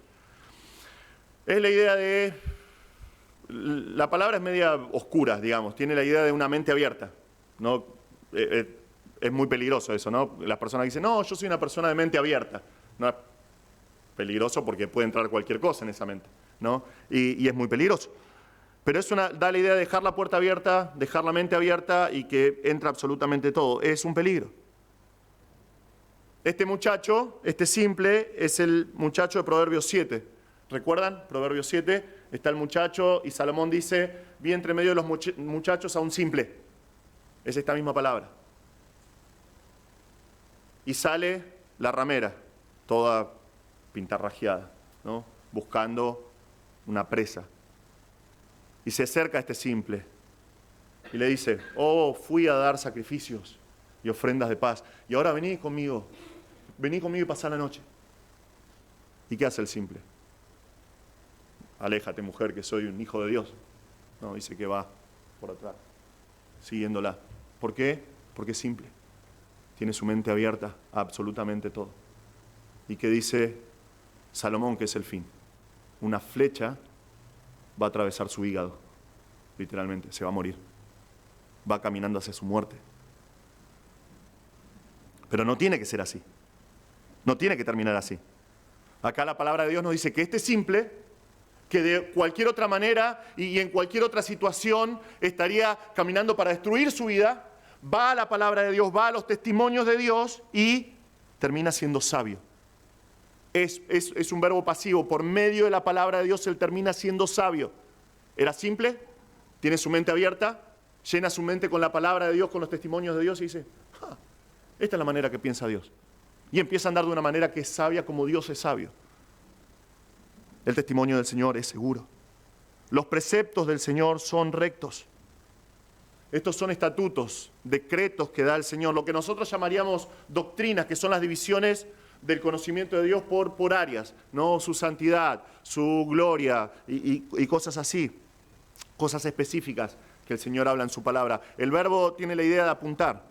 Es la idea de... La palabra es media oscura, digamos. Tiene la idea de una mente abierta, ¿no? Es muy peligroso eso, ¿no? Las personas dicen, no, yo soy una persona de mente abierta. No, es peligroso porque puede entrar cualquier cosa en esa mente, ¿no? Y es muy peligroso. Pero da la idea de dejar la puerta abierta, dejar la mente abierta y que entra absolutamente todo. Es un peligro. Este muchacho, este simple, es el muchacho de Proverbios 7. ¿Recuerdan? Proverbios 7, está el muchacho y Salomón dice, vi entre medio de los muchachos a un simple. Es esta misma palabra. Y sale la ramera, toda pintarrajeada, ¿no? Buscando una presa. Y se acerca a este simple y le dice, oh, fui a dar sacrificios y ofrendas de paz. Y ahora vení conmigo y pasá la noche. ¿Y qué hace el simple? Aléjate, mujer, que soy un hijo de Dios. No, dice que va por atrás, siguiéndola. ¿Por qué? Porque es simple. Tiene su mente abierta a absolutamente todo. ¿Y qué dice Salomón que es el fin? Una flecha va a atravesar su hígado, literalmente, se va a morir. Va caminando hacia su muerte. Pero no tiene que ser así. No tiene que terminar así. Acá la palabra de Dios nos dice que este simple, que de cualquier otra manera y en cualquier otra situación estaría caminando para destruir su vida, va a la palabra de Dios, va a los testimonios de Dios y termina siendo sabio. Es un verbo pasivo. Por medio de la palabra de Dios, él termina siendo sabio. Era simple, tiene su mente abierta, llena su mente con la palabra de Dios, con los testimonios de Dios y dice, esta es la manera que piensa Dios. Y empieza a andar de una manera que es sabia como Dios es sabio. El testimonio del Señor es seguro. Los preceptos del Señor son rectos. Estos son estatutos, decretos que da el Señor, lo que nosotros llamaríamos doctrinas, que son las divisiones del conocimiento de Dios por áreas, ¿no? Su santidad, su gloria y cosas así, cosas específicas que el Señor habla en su palabra. El verbo tiene la idea de apuntar,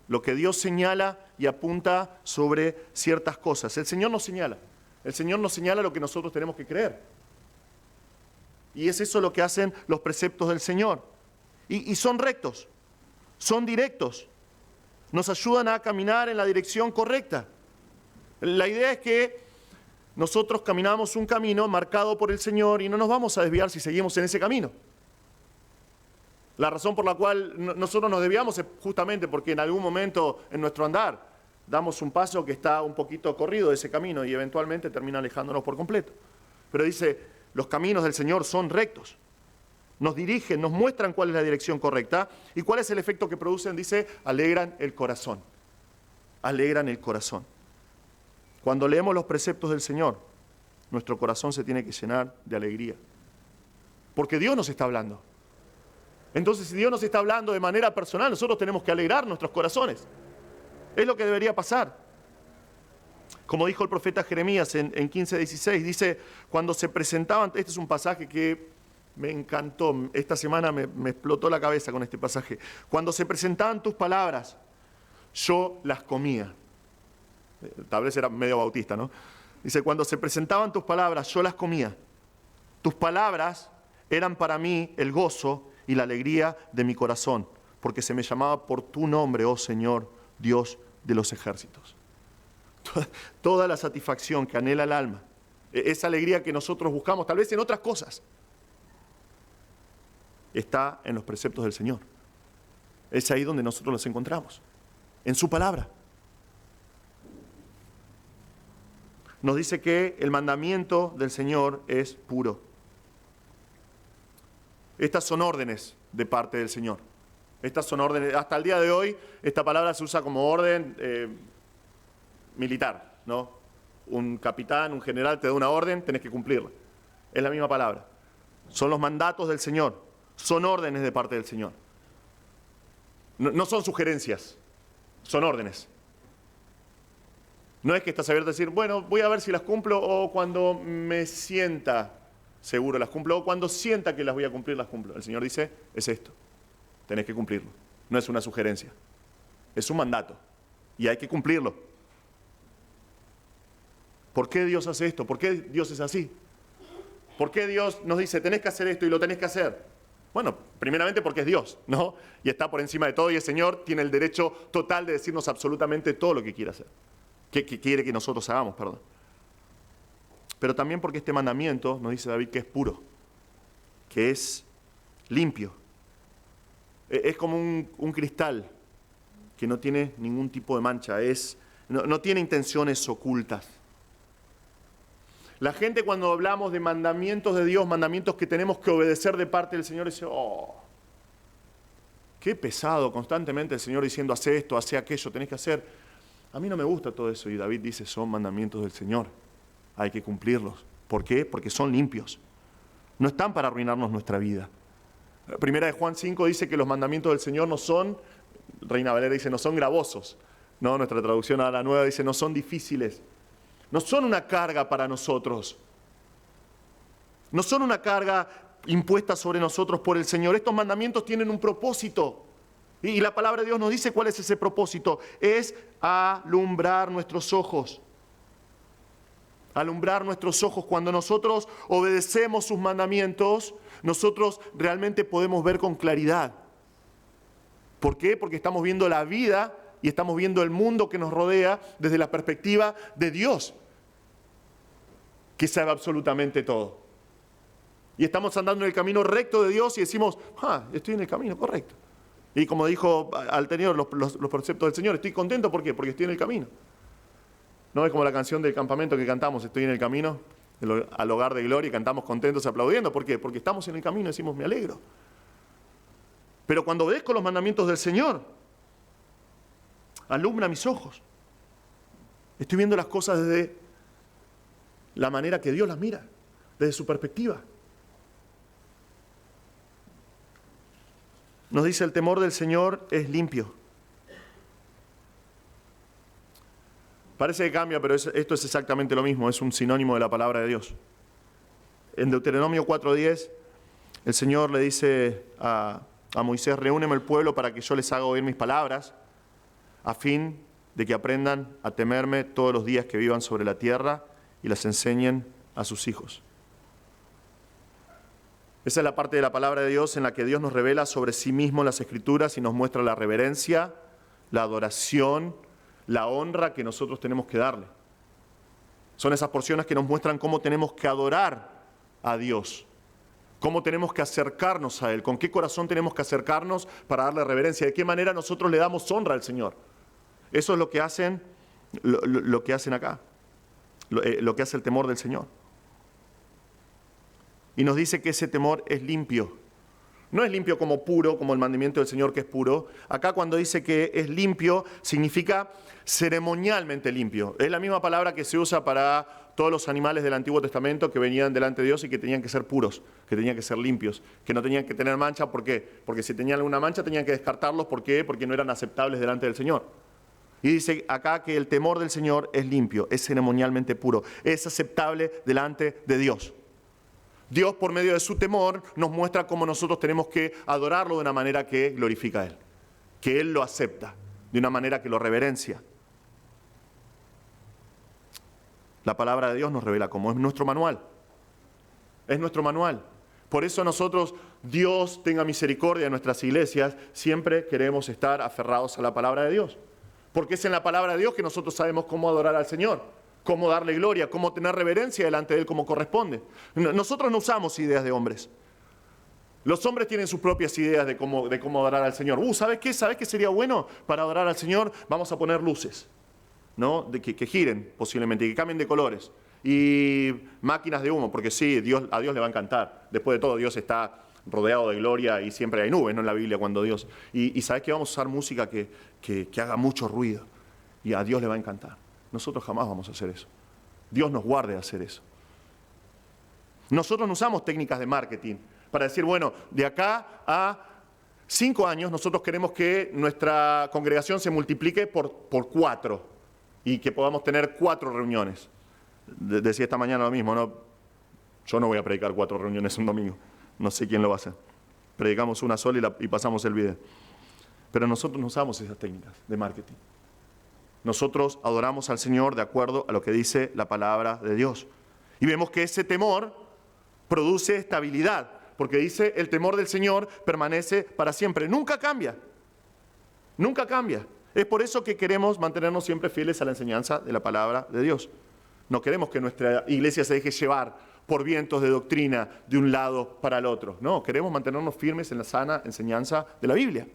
lo que Dios señala y apunta sobre ciertas cosas. El Señor nos señala lo que nosotros tenemos que creer. Y es eso lo que hacen los preceptos del Señor. Y son rectos, son directos, nos ayudan a caminar en la dirección correcta. La idea es que nosotros caminamos un camino marcado por el Señor y no nos vamos a desviar si seguimos en ese camino. La razón por la cual nosotros nos desviamos es justamente porque en algún momento en nuestro andar damos un paso que está un poquito corrido de ese camino y eventualmente termina alejándonos por completo. Pero dice, los caminos del Señor son rectos. Nos dirigen, nos muestran cuál es la dirección correcta y cuál es el efecto que producen, dice, alegran el corazón. Alegran el corazón. Cuando leemos los preceptos del Señor, nuestro corazón se tiene que llenar de alegría. Porque Dios nos está hablando. Entonces, si Dios nos está hablando de manera personal, nosotros tenemos que alegrar nuestros corazones. Es lo que debería pasar. Como dijo el profeta Jeremías en 15:16, dice, cuando se presentaban, este es un pasaje que me encantó, esta semana me explotó la cabeza con este pasaje. Cuando se presentaban tus palabras, yo las comía. Tal vez era medio bautista, ¿no? Dice, cuando se presentaban tus palabras, yo las comía. Tus palabras eran para mí el gozo y la alegría de mi corazón, porque se me llamaba por tu nombre, oh Señor, Dios de los ejércitos. Toda la satisfacción que anhela el alma, esa alegría que nosotros buscamos, tal vez en otras cosas, está en los preceptos del Señor. Es ahí donde nosotros los encontramos, en su palabra. Nos dice que el mandamiento del Señor es puro. Estas son órdenes de parte del Señor. Estas son órdenes. Hasta el día de hoy, esta palabra se usa como orden militar, ¿no? Un capitán, un general te da una orden, tenés que cumplirla. Es la misma palabra. Son los mandatos del Señor. Son órdenes de parte del Señor. No son sugerencias, son órdenes. No es que estás abierto a decir, bueno, voy a ver si las cumplo o cuando me sienta seguro las cumplo o cuando sienta que las voy a cumplir las cumplo. El Señor dice, es esto, tenés que cumplirlo. No es una sugerencia, es un mandato y hay que cumplirlo. ¿Por qué Dios hace esto? ¿Por qué Dios es así? ¿Por qué Dios nos dice, tenés que hacer esto y lo tenés que hacer? Bueno, primeramente porque es Dios, ¿no? Y está por encima de todo y el Señor tiene el derecho total de decirnos absolutamente todo lo que quiere hacer. Que quiere que nosotros hagamos, perdón. Pero también porque este mandamiento, nos dice David, que es puro, que es limpio. Es como un cristal que no tiene ningún tipo de mancha. Es no tiene intenciones ocultas. La gente, cuando hablamos de mandamientos de Dios, mandamientos que tenemos que obedecer de parte del Señor, dice, oh, qué pesado constantemente el Señor diciendo, hace esto, hace aquello, tenés que hacer. A mí no me gusta todo eso. Y David dice, son mandamientos del Señor. Hay que cumplirlos. ¿Por qué? Porque son limpios. No están para arruinarnos nuestra vida. Primera de Juan 5 dice que los mandamientos del Señor no son, Reina Valera dice, no son gravosos. No, nuestra traducción a la nueva dice, no son difíciles. No son una carga para nosotros. No son una carga impuesta sobre nosotros por el Señor. Estos mandamientos tienen un propósito. Y la palabra de Dios nos dice cuál es ese propósito. Es alumbrar nuestros ojos. Alumbrar nuestros ojos. Cuando nosotros obedecemos sus mandamientos, nosotros realmente podemos ver con claridad. ¿Por qué? Porque estamos viendo la vida y estamos viendo el mundo que nos rodea desde la perspectiva de Dios, que sabe absolutamente todo. Y estamos andando en el camino recto de Dios y decimos, estoy en el camino correcto. Y como dijo Altenor, los preceptos del Señor, estoy contento, ¿por qué? Porque estoy en el camino. No es como la canción del campamento que cantamos, estoy en el camino, al hogar de gloria, y cantamos contentos aplaudiendo. ¿Por qué? Porque estamos en el camino y decimos, me alegro. Pero cuando obedezco los mandamientos del Señor, alumbra mis ojos. Estoy viendo las cosas desde la manera que Dios las mira, desde su perspectiva. Nos dice, el temor del Señor es limpio. Parece que cambia, pero esto es exactamente lo mismo, es un sinónimo de la palabra de Dios. En Deuteronomio 4:10, el Señor le dice a Moisés, reúneme el pueblo para que yo les haga oír mis palabras, a fin de que aprendan a temerme todos los días que vivan sobre la tierra y las enseñen a sus hijos. Esa es la parte de la palabra de Dios en la que Dios nos revela sobre sí mismo en las Escrituras y nos muestra la reverencia, la adoración, la honra que nosotros tenemos que darle. Son esas porciones que nos muestran cómo tenemos que adorar a Dios, cómo tenemos que acercarnos a Él, con qué corazón tenemos que acercarnos para darle reverencia, de qué manera nosotros le damos honra al Señor. Eso es lo que hacen acá, lo que hace el temor del Señor. Y nos dice que ese temor es limpio. No es limpio como puro, como el mandamiento del Señor que es puro. Acá cuando dice que es limpio, significa ceremonialmente limpio. Es la misma palabra que se usa para todos los animales del Antiguo Testamento que venían delante de Dios y que tenían que ser puros, que tenían que ser limpios, que no tenían que tener mancha. ¿Por qué? Porque si tenían alguna mancha tenían que descartarlos. ¿Por qué? Porque no eran aceptables delante del Señor. Y dice acá que el temor del Señor es limpio, es ceremonialmente puro, es aceptable delante de Dios. Dios, por medio de su temor, nos muestra cómo nosotros tenemos que adorarlo de una manera que glorifica a Él, que Él lo acepta, de una manera que lo reverencia. La palabra de Dios nos revela cómo es nuestro manual. Es nuestro manual. Por eso nosotros, Dios tenga misericordia de nuestras iglesias, siempre queremos estar aferrados a la palabra de Dios. Porque es en la palabra de Dios que nosotros sabemos cómo adorar al Señor, cómo darle gloria, cómo tener reverencia delante de Él como corresponde. Nosotros no usamos ideas de hombres. Los hombres tienen sus propias ideas de cómo adorar al Señor. ¿Sabes qué? ¿Sabes qué sería bueno para adorar al Señor? Vamos a poner luces, ¿no? Que giren posiblemente, y que cambien de colores. Y máquinas de humo, porque sí, a Dios le va a encantar. Después de todo, Dios está rodeado de gloria y siempre hay nubes, ¿no? En la Biblia cuando Dios... Y ¿sabes qué? Vamos a usar música que haga mucho ruido y a Dios le va a encantar. Nosotros jamás vamos a hacer eso. Dios nos guarde de hacer eso. Nosotros no usamos técnicas de marketing para decir, bueno, de acá a 5 años nosotros queremos que nuestra congregación se multiplique por 4 y que podamos tener 4 reuniones. Decía esta mañana lo mismo, ¿no? Yo no voy a predicar 4 reuniones un domingo. No sé quién lo va a hacer. Predicamos una sola y pasamos el video. Pero nosotros no usamos esas técnicas de marketing. Nosotros adoramos al Señor de acuerdo a lo que dice la palabra de Dios. Y vemos que ese temor produce estabilidad, porque dice, el temor del Señor permanece para siempre. Nunca cambia. Nunca cambia. Es por eso que queremos mantenernos siempre fieles a la enseñanza de la palabra de Dios. No queremos que nuestra iglesia se deje llevar por vientos de doctrina de un lado para el otro. No, queremos mantenernos firmes en la sana enseñanza de la Biblia.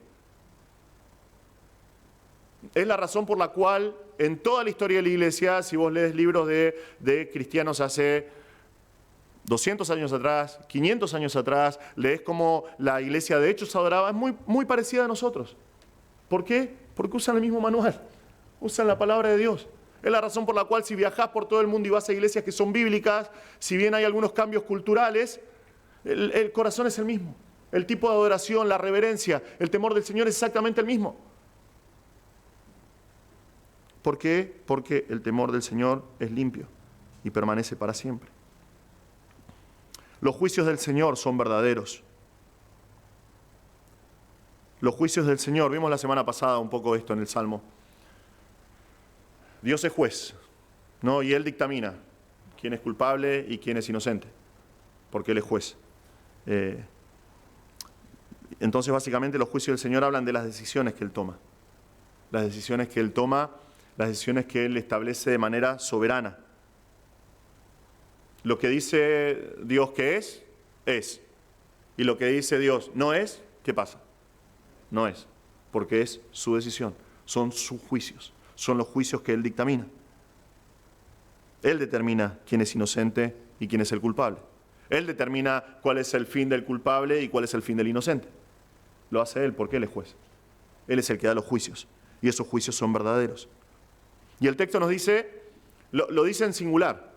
Es la razón por la cual en toda la historia de la iglesia, si vos lees libros de cristianos hace 200 años atrás, 500 años atrás, lees cómo la iglesia de Hechos adoraba, es muy parecida a nosotros. ¿Por qué? Porque usan el mismo manual, usan la palabra de Dios. Es la razón por la cual si viajás por todo el mundo y vas a iglesias que son bíblicas, si bien hay algunos cambios culturales, el corazón es el mismo. El tipo de adoración, la reverencia, el temor del Señor es exactamente el mismo. ¿Por qué? Porque el temor del Señor es limpio y permanece para siempre. Los juicios del Señor son verdaderos. Los juicios del Señor, vimos la semana pasada un poco esto en el Salmo. Dios es juez, ¿no? Y Él dictamina quién es culpable y quién es inocente, porque Él es juez. Entonces, básicamente, los juicios del Señor hablan de las decisiones que Él toma. Las decisiones que Él toma, las decisiones que Él establece de manera soberana. Lo que dice Dios que es. Y lo que dice Dios no es, ¿qué pasa? No es, porque es su decisión, son sus juicios, son los juicios que Él dictamina. Él determina quién es inocente y quién es el culpable. Él determina cuál es el fin del culpable y cuál es el fin del inocente. Lo hace Él porque Él es juez. Él es el que da los juicios y esos juicios son verdaderos. Y el texto nos dice, lo dice en singular.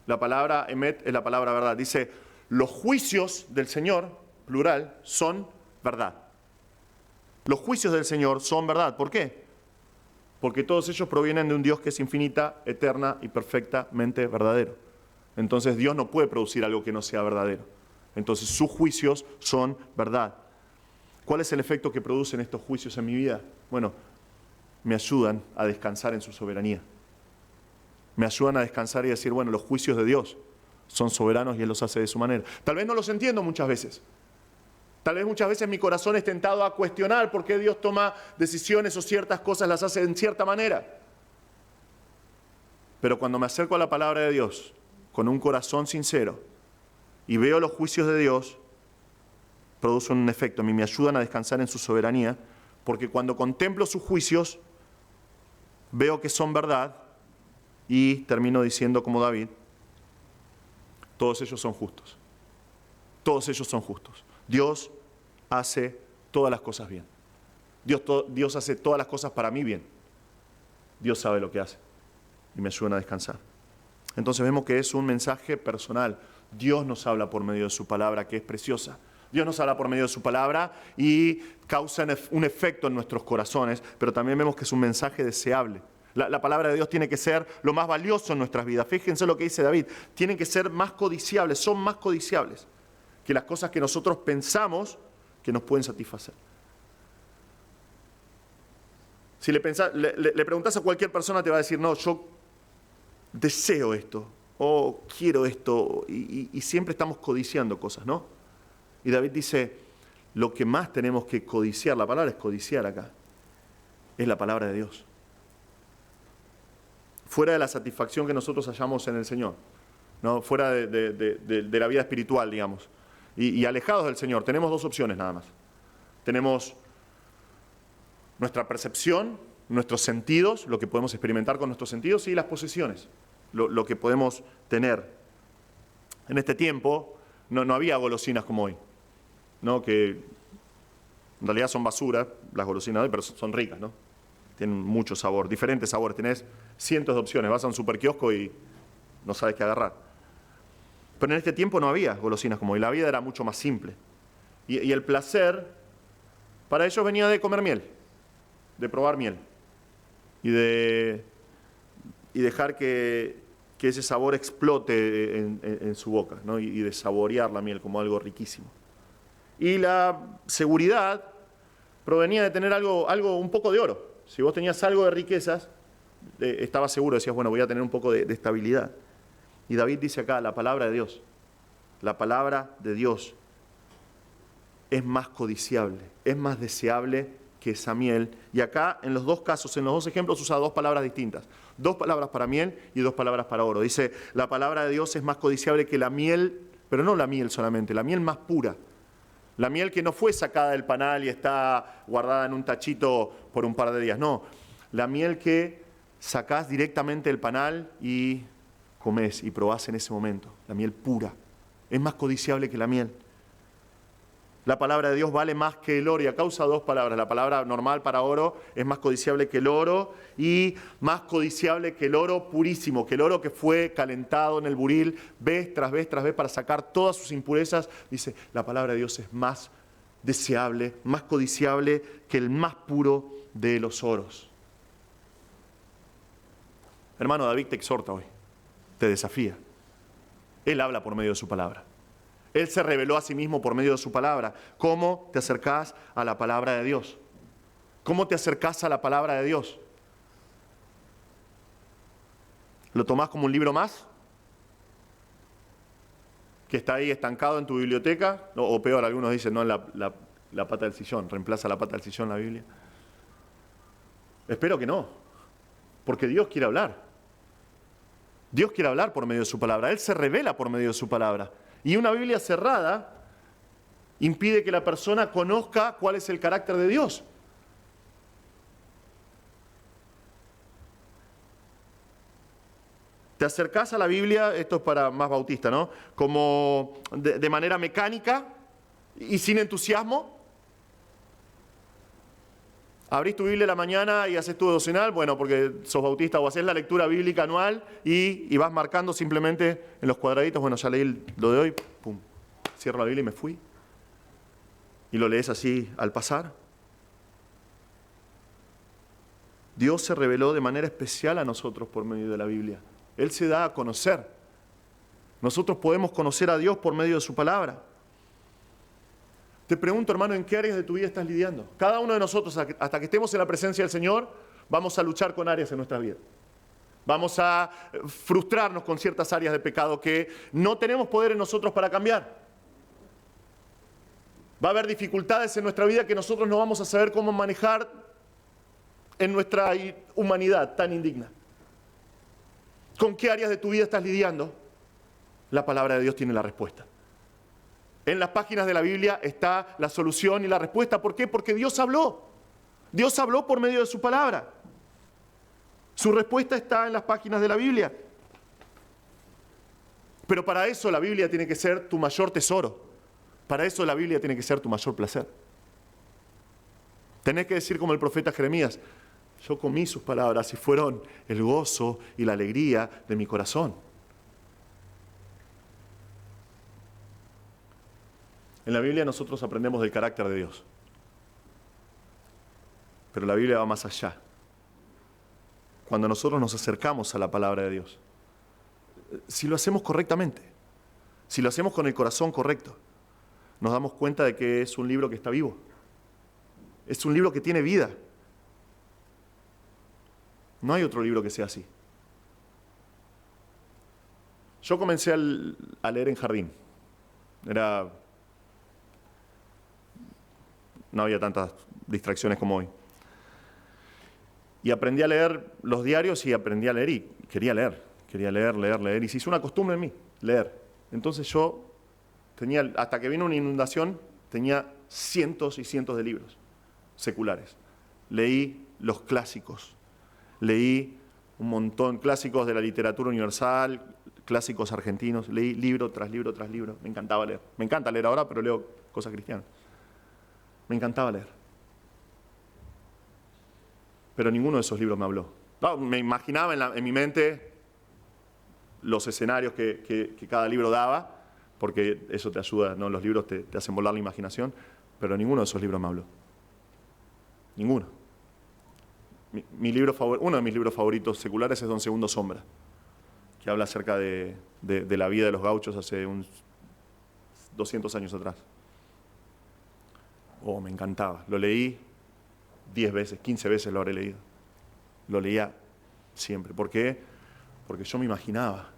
La palabra emet es la palabra verdad. Dice, los juicios del Señor, plural, son verdad. Los juicios del Señor son verdad. ¿Por qué? Porque todos ellos provienen de un Dios que es infinita, eterna y perfectamente verdadero. Entonces Dios no puede producir algo que no sea verdadero. Entonces sus juicios son verdad. ¿Cuál es el efecto que producen estos juicios en mi vida? Bueno, me ayudan a descansar en su soberanía. Me ayudan a descansar y decir, bueno, los juicios de Dios son soberanos y Él los hace de su manera. Tal vez no los entiendo muchas veces. Tal vez muchas veces mi corazón es tentado a cuestionar por qué Dios toma decisiones o ciertas cosas las hace en cierta manera. Pero cuando me acerco a la palabra de Dios con un corazón sincero y veo los juicios de Dios, producen un efecto. A mí me ayudan a descansar en su soberanía, porque cuando contemplo sus juicios, veo que son verdad y termino diciendo como David, todos ellos son justos. Todos ellos son justos. Dios hace todas las cosas bien. Dios hace todas las cosas para mí bien. Dios sabe lo que hace y me ayudan a descansar. Entonces vemos que es un mensaje personal. Dios nos habla por medio de su palabra, que es preciosa. Dios nos habla por medio de su palabra y causa un efecto en nuestros corazones, pero también vemos que es un mensaje deseable. La palabra de Dios tiene que ser lo más valioso en nuestras vidas. Fíjense lo que dice David. Tienen que ser más codiciables, son más codiciables que las cosas que nosotros pensamos que nos pueden satisfacer. Si le preguntás a cualquier persona, te va a decir, no, yo deseo esto, o quiero esto, y siempre estamos codiciando cosas, ¿no? Y David dice, lo que más tenemos que codiciar, la palabra es codiciar acá, es la palabra de Dios. Fuera de la satisfacción que nosotros hallamos en el Señor, ¿no? Fuera de la vida espiritual, digamos, y alejados del Señor, tenemos dos opciones nada más. Tenemos nuestra percepción, nuestros sentidos, lo que podemos experimentar con nuestros sentidos, y las posesiones, lo que podemos tener. En este tiempo no había golosinas como hoy, ¿no? Que en realidad son basura, las golosinas de hoy, pero son ricas, ¿no? Tienen mucho sabor, diferentes sabores, tenés cientos de opciones, vas a un superkiosco y no sabes qué agarrar. Pero en este tiempo no había golosinas como hoy, la vida era mucho más simple. Y el placer, para ellos venía de comer miel, de probar miel, y dejar que ese sabor explote en su boca, ¿no? Y de saborear la miel como algo riquísimo. Y la seguridad provenía de tener algo un poco de oro. Si vos tenías algo de riquezas, estabas seguro, decías, bueno, voy a tener un poco de estabilidad. Y David dice acá, la palabra de Dios es más codiciable, es más deseable que esa miel. Y acá, en los dos casos, en los dos ejemplos, usa dos palabras distintas. Dos palabras para miel y dos palabras para oro. Dice, la palabra de Dios es más codiciable que la miel, pero no la miel solamente, la miel más pura. La miel que no fue sacada del panal y está guardada en un tachito por un par de días. No, la miel que sacás directamente del panal y comés y probás en ese momento, la miel pura. Es más codiciable que la miel. La palabra de Dios vale más que el oro y a causa de dos palabras. La palabra normal para oro es más codiciable que el oro y más codiciable que el oro purísimo, que el oro que fue calentado en el buril vez tras vez tras vez para sacar todas sus impurezas. Dice, la palabra de Dios es más deseable, más codiciable que el más puro de los oros. Hermano, David te exhorta hoy, te desafía. Él habla por medio de su palabra. Él se reveló a sí mismo por medio de su palabra. ¿Cómo te acercás a la palabra de Dios? ¿Cómo te acercás a la palabra de Dios? ¿Lo tomás como un libro más? ¿Que está ahí estancado en tu biblioteca? O peor, algunos dicen, no, la pata del sillón. Reemplaza la pata del sillón en la Biblia. Espero que no. Porque Dios quiere hablar. Dios quiere hablar por medio de su palabra. Él se revela por medio de su palabra. Y una Biblia cerrada impide que la persona conozca cuál es el carácter de Dios. Te acercás a la Biblia, esto es para más bautista, ¿no? Como de manera mecánica y sin entusiasmo. Abrís tu Biblia a la mañana y haces tu devocional, bueno, porque sos bautista, o haces la lectura bíblica anual y vas marcando simplemente en los cuadraditos, bueno, ya leí lo de hoy, pum, cierro la Biblia y me fui. Y lo lees así al pasar. Dios se reveló de manera especial a nosotros por medio de la Biblia. Él se da a conocer. Nosotros podemos conocer a Dios por medio de su palabra. Te pregunto, hermano, ¿en qué áreas de tu vida estás lidiando? Cada uno de nosotros, hasta que estemos en la presencia del Señor, vamos a luchar con áreas en nuestra vida. Vamos a frustrarnos con ciertas áreas de pecado que no tenemos poder en nosotros para cambiar. Va a haber dificultades en nuestra vida que nosotros no vamos a saber cómo manejar en nuestra humanidad tan indigna. ¿Con qué áreas de tu vida estás lidiando? La palabra de Dios tiene la respuesta. En las páginas de la Biblia está la solución y la respuesta. ¿Por qué? Porque Dios habló. Dios habló por medio de su palabra. Su respuesta está en las páginas de la Biblia. Pero para eso la Biblia tiene que ser tu mayor tesoro. Para eso la Biblia tiene que ser tu mayor placer. Tenés que decir como el profeta Jeremías, yo comí sus palabras y fueron el gozo y la alegría de mi corazón. En la Biblia nosotros aprendemos del carácter de Dios. Pero la Biblia va más allá. Cuando nosotros nos acercamos a la palabra de Dios, si lo hacemos correctamente, si lo hacemos con el corazón correcto, nos damos cuenta de que es un libro que está vivo. Es un libro que tiene vida. No hay otro libro que sea así. Yo comencé a leer en jardín. No había tantas distracciones como hoy. Y aprendí a leer los diarios y aprendí a leer y quería leer. Y se hizo una costumbre en mí, leer. Entonces yo tenía, hasta que vino una inundación, tenía cientos y cientos de libros seculares. Leí los clásicos. Leí un montón, clásicos de la literatura universal, clásicos argentinos. Leí libro tras libro tras libro. Me encantaba leer. Me encanta leer ahora, pero leo cosas cristianas. Me encantaba leer. Pero ninguno de esos libros me habló. No, me imaginaba en mi mente los escenarios que cada libro daba, porque eso te ayuda, ¿no? Los libros te hacen volar la imaginación, pero ninguno de esos libros me habló. Ninguno. Uno de mis libros favoritos seculares es Don Segundo Sombra, que habla acerca de la vida de los gauchos hace unos 200 años atrás. Oh, me encantaba. Lo leí 10 veces, 15 veces lo habré leído. Lo leía siempre. ¿Por qué? Porque yo me imaginaba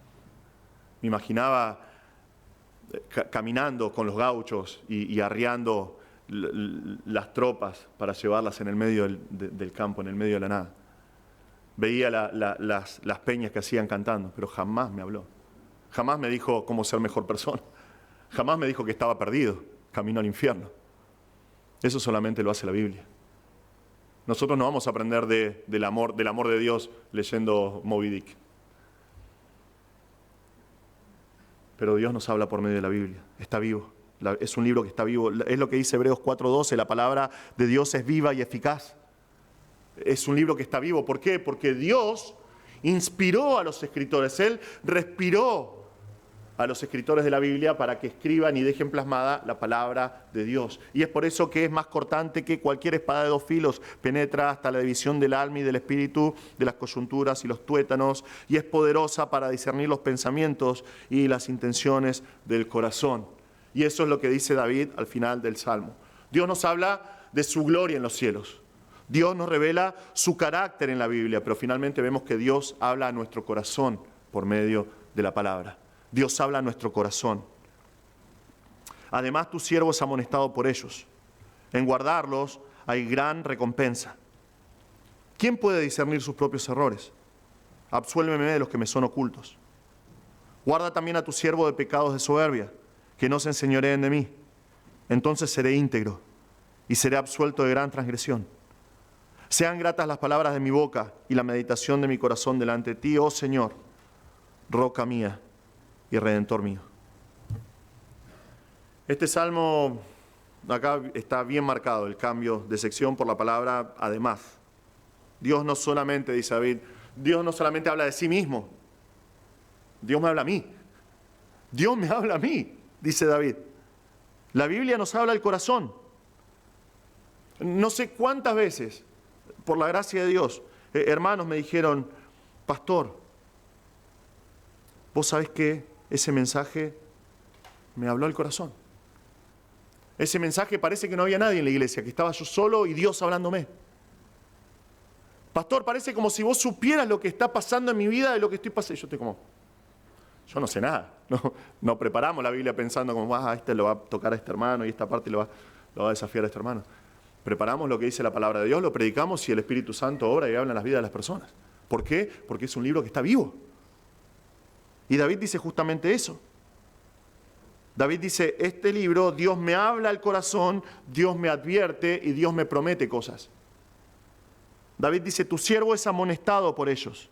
caminando con los gauchos y arriando las tropas para llevarlas en el medio del campo, en el medio de la nada. Veía las peñas que hacían cantando, pero jamás me habló. Jamás me dijo cómo ser mejor persona. Jamás me dijo que estaba perdido, camino al infierno. Eso solamente lo hace la Biblia. Nosotros no vamos a aprender del amor de Dios leyendo Moby Dick. Pero Dios nos habla por medio de la Biblia. Está vivo. Es un libro que está vivo. Es lo que dice Hebreos 4:12. La palabra de Dios es viva y eficaz. Es un libro que está vivo. ¿Por qué? Porque Dios inspiró a los escritores. Él respiró a los escritores de la Biblia para que escriban y dejen plasmada la palabra de Dios. Y es por eso que es más cortante que cualquier espada de 2 filos, penetra hasta la división del alma y del espíritu, de las coyunturas y los tuétanos, y es poderosa para discernir los pensamientos y las intenciones del corazón. Y eso es lo que dice David al final del Salmo. Dios nos habla de su gloria en los cielos. Dios nos revela su carácter en la Biblia, pero finalmente vemos que Dios habla a nuestro corazón por medio de la palabra. Dios habla a nuestro corazón. Además, tu siervo es amonestado por ellos. En guardarlos hay gran recompensa. ¿Quién puede discernir sus propios errores? Absuélveme de los que me son ocultos. Guarda también a tu siervo de pecados de soberbia, que no se enseñoreen de mí. Entonces seré íntegro y seré absuelto de gran transgresión. Sean gratas las palabras de mi boca y la meditación de mi corazón delante de ti, oh Señor, roca mía y redentor mío. Este salmo, acá está bien marcado el cambio de sección por la palabra además. Dios no solamente, dice David, Dios no solamente habla de sí mismo, Dios me habla a mí. Dios me habla a mí, dice David. La Biblia nos habla al corazón. No sé cuántas veces, por la gracia de Dios, hermanos me dijeron, pastor, ¿vos sabés qué? Ese mensaje me habló al corazón. Ese mensaje parece que no había nadie en la iglesia, que estaba yo solo y Dios hablándome. Pastor, parece como si vos supieras lo que está pasando en mi vida de lo que estoy pasando. Y yo estoy como, yo no sé nada. No preparamos la Biblia pensando como, este lo va a tocar a este hermano y esta parte lo va a desafiar a este hermano. Preparamos lo que dice la palabra de Dios, lo predicamos y el Espíritu Santo obra y habla en las vidas de las personas. ¿Por qué? Porque es un libro que está vivo. Y David dice justamente eso. David dice, este libro, Dios me habla al corazón, Dios me advierte y Dios me promete cosas. David dice, tu siervo es amonestado por ellos.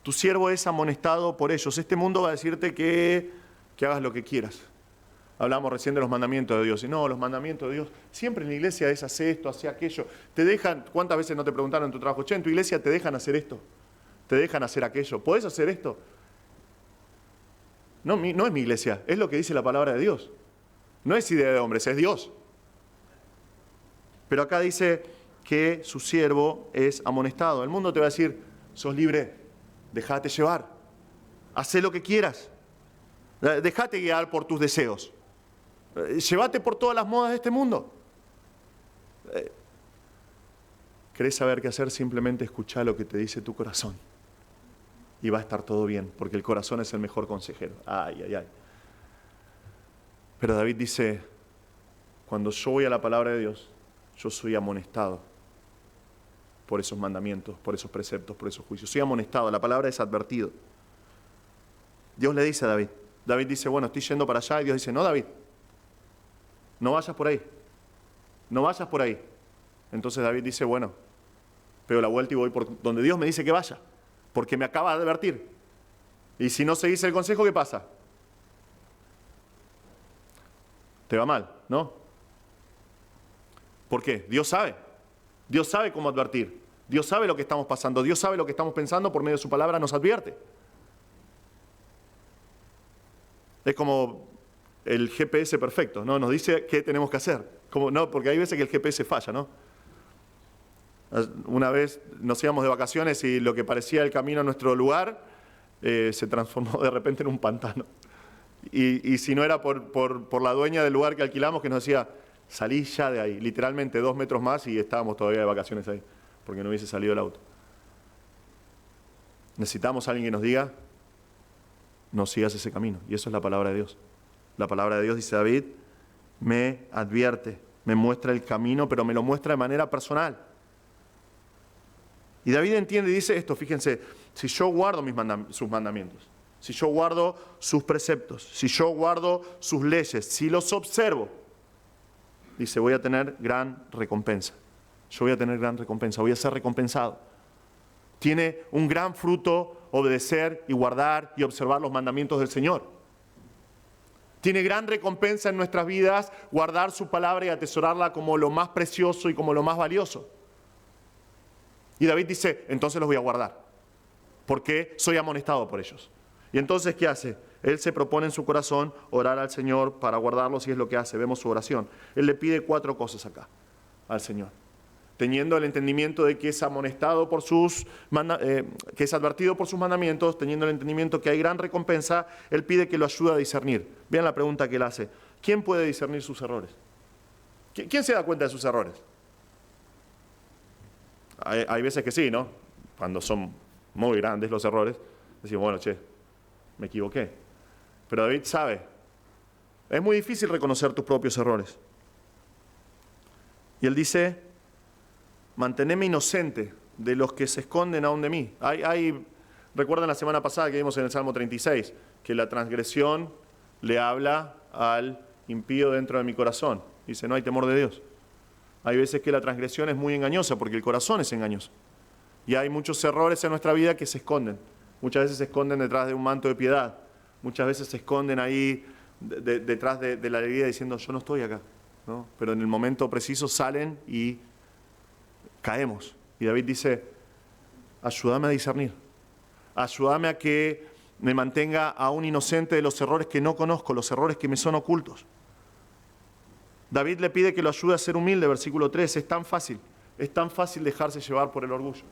Tu siervo es amonestado por ellos. Este mundo va a decirte que hagas lo que quieras. Hablamos recién de los mandamientos de Dios. Y no, los mandamientos de Dios, siempre en la iglesia es hacer esto, hacer aquello. Te dejan, ¿cuántas veces no te preguntaron en tu trabajo? Che, en tu iglesia te dejan hacer esto. Te dejan hacer aquello. ¿Podés hacer esto? No es mi iglesia, es lo que dice la palabra de Dios. No es idea de hombres, es Dios. Pero acá dice que su siervo es amonestado. El mundo te va a decir, sos libre, dejate llevar, hacé lo que quieras, dejate guiar por tus deseos, llévate por todas las modas de este mundo. ¿Querés saber qué hacer? Simplemente escuchá lo que te dice tu corazón. Y va a estar todo bien, porque el corazón es el mejor consejero. Ay, ay, ay. Pero David dice, cuando yo voy a la palabra de Dios, yo soy amonestado por esos mandamientos, por esos preceptos, por esos juicios. Soy amonestado, la palabra es advertido. Dios le dice a David. David dice, bueno, estoy yendo para allá. Y Dios dice, no, David, no vayas por ahí. No vayas por ahí. Entonces David dice, bueno, pego la vuelta y voy por donde Dios me dice que vaya. Porque me acaba de advertir. Y si no seguís el consejo, ¿qué pasa? Te va mal, ¿no? ¿Por qué? Dios sabe. Dios sabe cómo advertir. Dios sabe lo que estamos pasando. Dios sabe lo que estamos pensando. Por medio de su palabra nos advierte. Es como el GPS perfecto, ¿no? Nos dice qué tenemos que hacer. No, porque hay veces que el GPS falla, ¿no? Una vez nos íbamos de vacaciones y lo que parecía el camino a nuestro lugar se transformó de repente en un pantano. Y si no era por la dueña del lugar que alquilamos que nos decía, salí ya de ahí, literalmente 2 metros más y estábamos todavía de vacaciones ahí, porque no hubiese salido el auto. Necesitamos a alguien que nos diga, no sigas ese camino. Y eso es la palabra de Dios. La palabra de Dios, dice David, me advierte, me muestra el camino, pero me lo muestra de manera personal. Y David entiende y dice esto, fíjense, si yo guardo sus mandamientos, si yo guardo sus preceptos, si yo guardo sus leyes, si los observo, dice, voy a tener gran recompensa. yo voy a tener gran recompensa, voy a ser recompensado. Tiene un gran fruto obedecer y guardar y observar los mandamientos del Señor. Tiene gran recompensa en nuestras vidas guardar su palabra y atesorarla como lo más precioso y como lo más valioso. Y David dice, entonces los voy a guardar, porque soy amonestado por ellos. Y entonces, ¿qué hace? Él se propone en su corazón orar al Señor para guardarlos y es lo que hace. Vemos su oración. Él le pide 4 cosas acá al Señor. Teniendo el entendimiento de que es amonestado por que es advertido por sus mandamientos, teniendo el entendimiento que hay gran recompensa, Él pide que lo ayude a discernir. Vean la pregunta que Él hace. ¿Quién puede discernir sus errores? ¿Quién se da cuenta de sus errores? Hay veces que sí, ¿no? Cuando son muy grandes los errores, decimos, bueno, me equivoqué. Pero David sabe, es muy difícil reconocer tus propios errores. Y él dice, manteneme inocente de los que se esconden aún de mí. Recuerdan la semana pasada que vimos en el Salmo 36, que la transgresión le habla al impío dentro de mi corazón. Dice, no hay temor de Dios. Hay veces que la transgresión es muy engañosa porque el corazón es engañoso. Y hay muchos errores en nuestra vida que se esconden. Muchas veces se esconden detrás de un manto de piedad. Muchas veces se esconden ahí detrás de la alegría diciendo, yo no estoy acá, ¿no? Pero en el momento preciso salen y caemos. Y David dice, ayúdame a discernir. Ayúdame a que me mantenga aún inocente de los errores que no conozco, los errores que me son ocultos. David le pide que lo ayude a ser humilde, versículo 3. Es tan fácil dejarse llevar por el orgullo.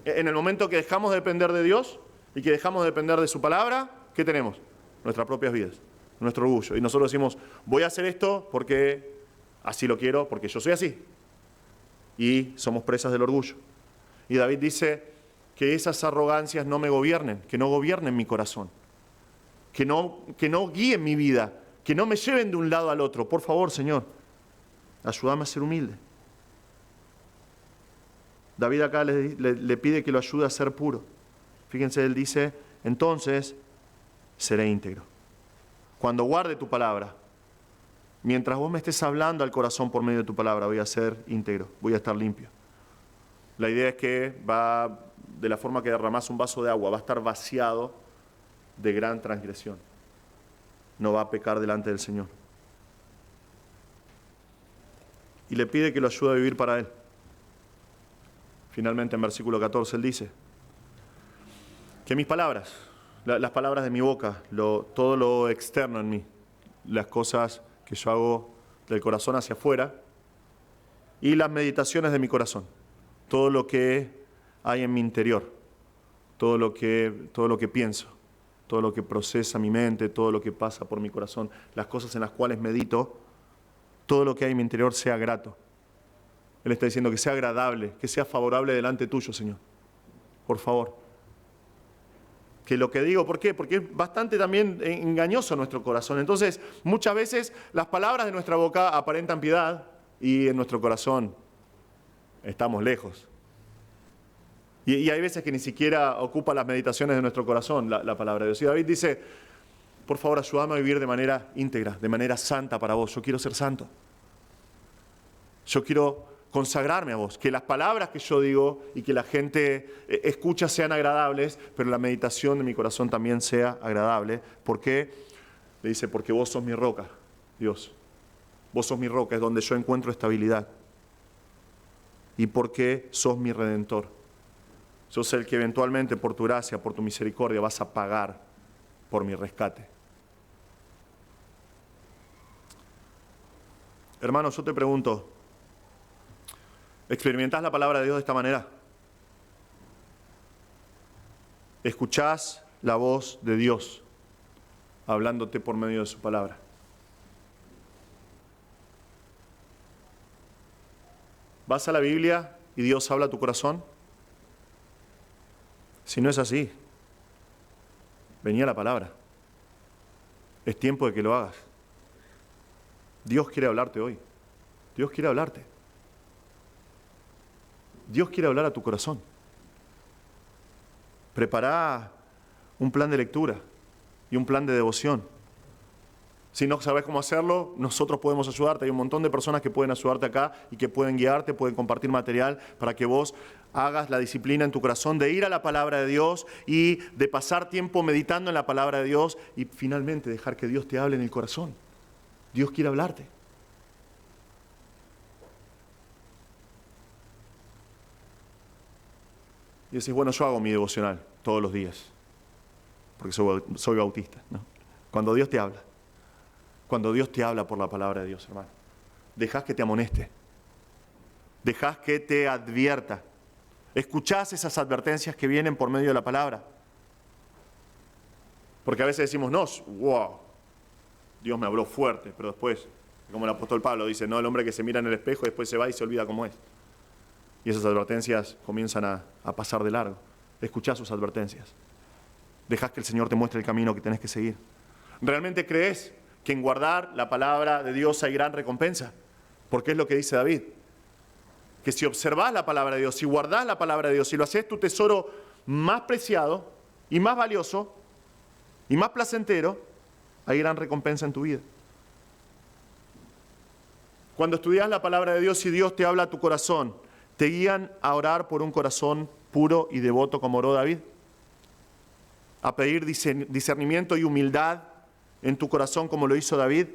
En el momento que dejamos de depender de Dios y que dejamos de depender de su palabra, ¿qué tenemos? Nuestras propias vidas, nuestro orgullo. Y nosotros decimos, voy a hacer esto porque así lo quiero, porque yo soy así. Y somos presas del orgullo. Y David dice que esas arrogancias no me gobiernen, que no gobiernen mi corazón, que no guíen mi vida, que no me lleven de un lado al otro. Por favor, Señor, ayúdame a ser humilde. David acá le pide que lo ayude a ser puro. Fíjense, él dice, entonces seré íntegro. Cuando guarde tu palabra, mientras vos me estés hablando al corazón por medio de tu palabra, voy a ser íntegro, voy a estar limpio. La idea es que de la forma que derramás un vaso de agua, va a estar vaciado de gran transgresión. No va a pecar delante del Señor. Y le pide que lo ayude a vivir para Él. Finalmente, en versículo 14, él dice que mis palabras, las palabras de mi boca, todo lo externo en mí, las cosas que yo hago del corazón hacia afuera y las meditaciones de mi corazón, todo lo que hay en mi interior, todo lo que pienso, todo lo que procesa mi mente, todo lo que pasa por mi corazón, las cosas en las cuales medito, todo lo que hay en mi interior sea grato. Él está diciendo que sea agradable, que sea favorable delante tuyo, Señor. Por favor. Que lo que digo, ¿por qué? Porque es bastante también engañoso nuestro corazón. Entonces, muchas veces las palabras de nuestra boca aparentan piedad y en nuestro corazón estamos lejos. Y hay veces que ni siquiera ocupa las meditaciones de nuestro corazón la palabra de Dios. Y David dice, por favor, ayúdame a vivir de manera íntegra, de manera santa para vos. Yo quiero ser santo. Yo quiero consagrarme a vos, que las palabras que yo digo y que la gente escucha sean agradables, pero la meditación de mi corazón también sea agradable. ¿Por qué? Le dice, porque vos sos mi roca, Dios. Vos sos mi roca, es donde yo encuentro estabilidad. Y porque sos mi redentor. Sos el que eventualmente por tu gracia, por tu misericordia, vas a pagar por mi rescate. Hermanos, yo te pregunto, ¿experimentás la palabra de Dios de esta manera? ¿Escuchás la voz de Dios hablándote por medio de su palabra? ¿Vas a la Biblia y Dios habla a tu corazón? Si no es así, vení a la palabra. Es tiempo de que lo hagas. Dios quiere hablarte hoy. Dios quiere hablarte. Dios quiere hablar a tu corazón. Prepara un plan de lectura y un plan de devoción. Si no sabes cómo hacerlo, nosotros podemos ayudarte. Hay un montón de personas que pueden ayudarte acá y que pueden guiarte, pueden compartir material para que vos hagas la disciplina en tu corazón de ir a la palabra de Dios y de pasar tiempo meditando en la palabra de Dios y finalmente dejar que Dios te hable en el corazón. Dios quiere hablarte. Y decís, bueno, yo hago mi devocional todos los días, porque soy bautista, ¿no? Cuando Dios te habla por la palabra de Dios, hermano, dejás que te amoneste, dejás que te advierta, escuchás esas advertencias que vienen por medio de la palabra. Porque a veces decimos, no, wow, Dios me habló fuerte, pero después, como el apóstol Pablo dice, no, el hombre que se mira en el espejo y después se va y se olvida cómo es. Y esas advertencias comienzan a pasar de largo. Escuchás sus advertencias. Dejás que el Señor te muestre el camino que tenés que seguir. ¿Realmente crees que en guardar la palabra de Dios hay gran recompensa? Porque es lo que dice David. Que si observás la palabra de Dios, si guardás la palabra de Dios, si lo haces tu tesoro más preciado y más valioso y más placentero, hay gran recompensa en tu vida. Cuando estudias la palabra de Dios y Dios te habla a tu corazón, ¿te guían a orar por un corazón puro y devoto como oró David? ¿A pedir discernimiento y humildad en tu corazón como lo hizo David?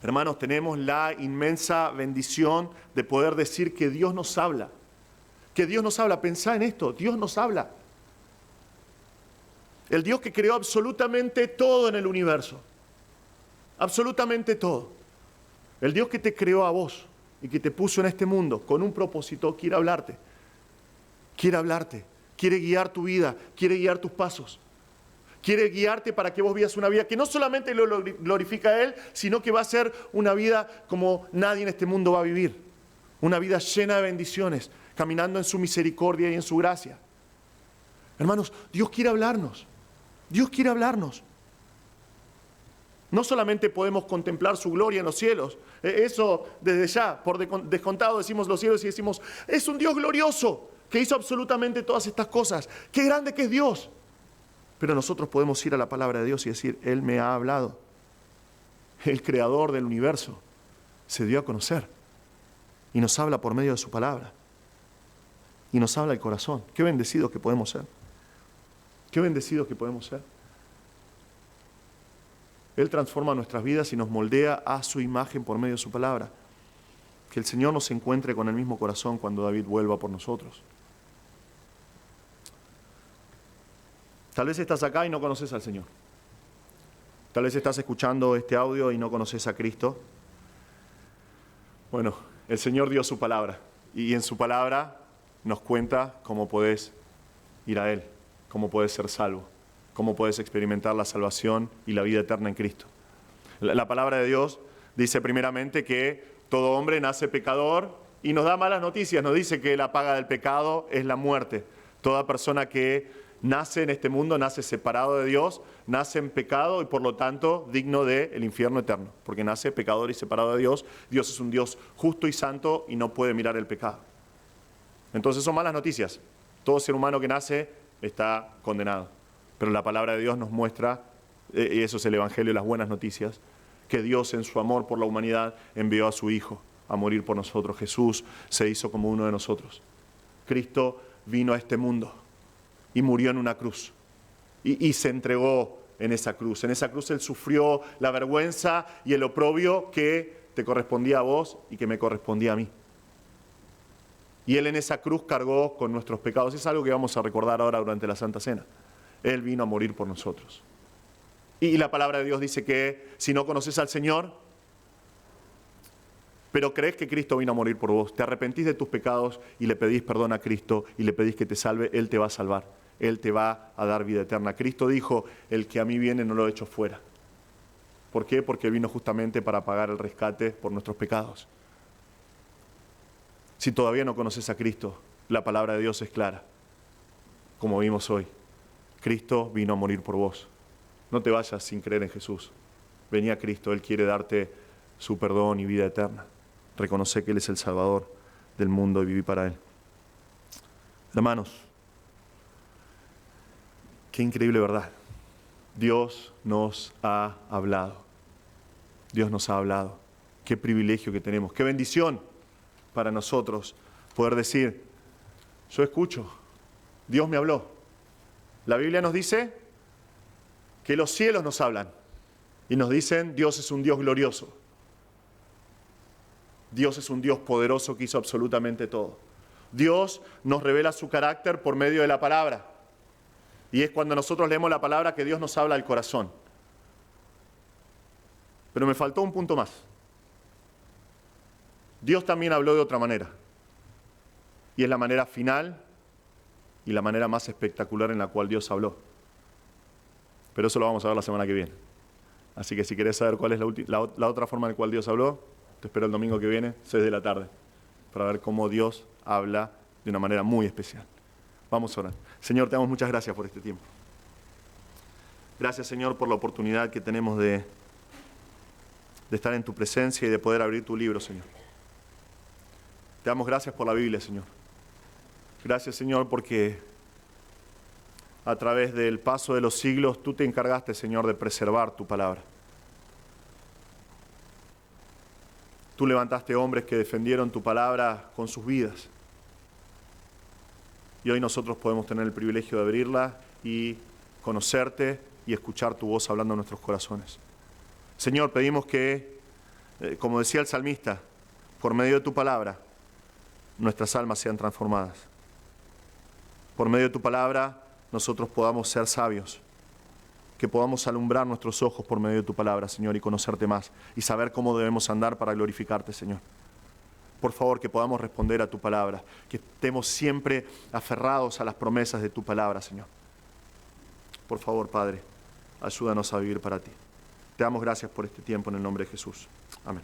Hermanos, tenemos la inmensa bendición de poder decir que Dios nos habla. Que Dios nos habla. Pensá en esto, Dios nos habla. El Dios que creó absolutamente todo en el universo. Absolutamente todo. El Dios que te creó a vos y que te puso en este mundo con un propósito, quiere hablarte. Quiere hablarte. Quiere guiar tu vida. Quiere guiar tus pasos. Quiere guiarte para que vos vivas una vida que no solamente lo glorifica a Él, sino que va a ser una vida como nadie en este mundo va a vivir. Una vida llena de bendiciones, caminando en su misericordia y en su gracia. Hermanos, Dios quiere hablarnos. Dios quiere hablarnos. No solamente podemos contemplar su gloria en los cielos. Eso desde ya, por descontado, decimos los cielos y decimos, es un Dios glorioso que hizo absolutamente todas estas cosas. ¡Qué grande que es Dios! Pero nosotros podemos ir a la palabra de Dios y decir, Él me ha hablado. El creador del universo se dio a conocer y nos habla por medio de su palabra. Y nos habla el corazón. Qué bendecidos que podemos ser. Qué bendecidos que podemos ser. Él transforma nuestras vidas y nos moldea a su imagen por medio de su palabra. Que el Señor nos encuentre con el mismo corazón cuando David vuelva por nosotros. Tal vez estás acá y no conoces al Señor. Tal vez estás escuchando este audio y no conoces a Cristo. Bueno, el Señor dio su palabra y en su palabra nos cuenta cómo podés ir a Él, cómo podés ser salvo, cómo podés experimentar la salvación y la vida eterna en Cristo. La palabra de Dios dice primeramente que todo hombre nace pecador y nos da malas noticias. Nos dice que la paga del pecado es la muerte. Toda persona que nace en este mundo, nace separado de Dios, nace en pecado y por lo tanto digno del infierno eterno, porque nace pecador y separado de Dios. Dios es un Dios justo y santo y no puede mirar el pecado. Entonces son malas noticias. Todo ser humano que nace está condenado. Pero la palabra de Dios nos muestra, y eso es el Evangelio, las buenas noticias, que Dios en su amor por la humanidad envió a su Hijo a morir por nosotros. Jesús se hizo como uno de nosotros. Cristo vino a este mundo y murió en una cruz. Y se entregó en esa cruz. En esa cruz Él sufrió la vergüenza y el oprobio que te correspondía a vos y que me correspondía a mí. Y Él en esa cruz cargó con nuestros pecados. Es algo que vamos a recordar ahora durante la Santa Cena. Él vino a morir por nosotros. Y la palabra de Dios dice que si no conoces al Señor, pero crees que Cristo vino a morir por vos, te arrepentís de tus pecados y le pedís perdón a Cristo y le pedís que te salve, Él te va a salvar. Él te va a dar vida eterna. Cristo dijo, el que a mí viene no lo echo fuera. ¿Por qué? Porque Él vino justamente para pagar el rescate por nuestros pecados. Si todavía no conoces a Cristo, la palabra de Dios es clara. Como vimos hoy, Cristo vino a morir por vos. No te vayas sin creer en Jesús. Vení a Cristo, Él quiere darte su perdón y vida eterna. Reconoce que Él es el Salvador del mundo y viví para Él. Hermanos, qué increíble verdad. Dios nos ha hablado. Dios nos ha hablado. Qué privilegio que tenemos, qué bendición para nosotros poder decir, yo escucho, Dios me habló. La Biblia nos dice que los cielos nos hablan y nos dicen, Dios es un Dios glorioso. Dios es un Dios poderoso que hizo absolutamente todo. Dios nos revela su carácter por medio de la palabra. Y es cuando nosotros leemos la palabra que Dios nos habla al corazón. Pero me faltó un punto más. Dios también habló de otra manera. Y es la manera final y la manera más espectacular en la cual Dios habló. Pero eso lo vamos a ver la semana que viene. Así que si querés saber cuál es la otra forma en la cual Dios habló, te espero el domingo que viene, 6 de la tarde, para ver cómo Dios habla de una manera muy especial. Vamos a orar. Señor, te damos muchas gracias por este tiempo. Gracias, Señor, por la oportunidad que tenemos de estar en tu presencia y de poder abrir tu libro, Señor. Te damos gracias por la Biblia, Señor. Gracias, Señor, porque a través del paso de los siglos tú te encargaste, Señor, de preservar tu palabra. Tú levantaste hombres que defendieron tu palabra con sus vidas. Y hoy nosotros podemos tener el privilegio de abrirla y conocerte y escuchar tu voz hablando en nuestros corazones. Señor, pedimos que, como decía el salmista, por medio de tu palabra, nuestras almas sean transformadas. Por medio de tu palabra, nosotros podamos ser sabios, que podamos alumbrar nuestros ojos por medio de tu palabra, Señor, y conocerte más, y saber cómo debemos andar para glorificarte, Señor. Por favor, que podamos responder a tu palabra, que estemos siempre aferrados a las promesas de tu palabra, Señor. Por favor, Padre, ayúdanos a vivir para ti. Te damos gracias por este tiempo en el nombre de Jesús. Amén.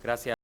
Gracias.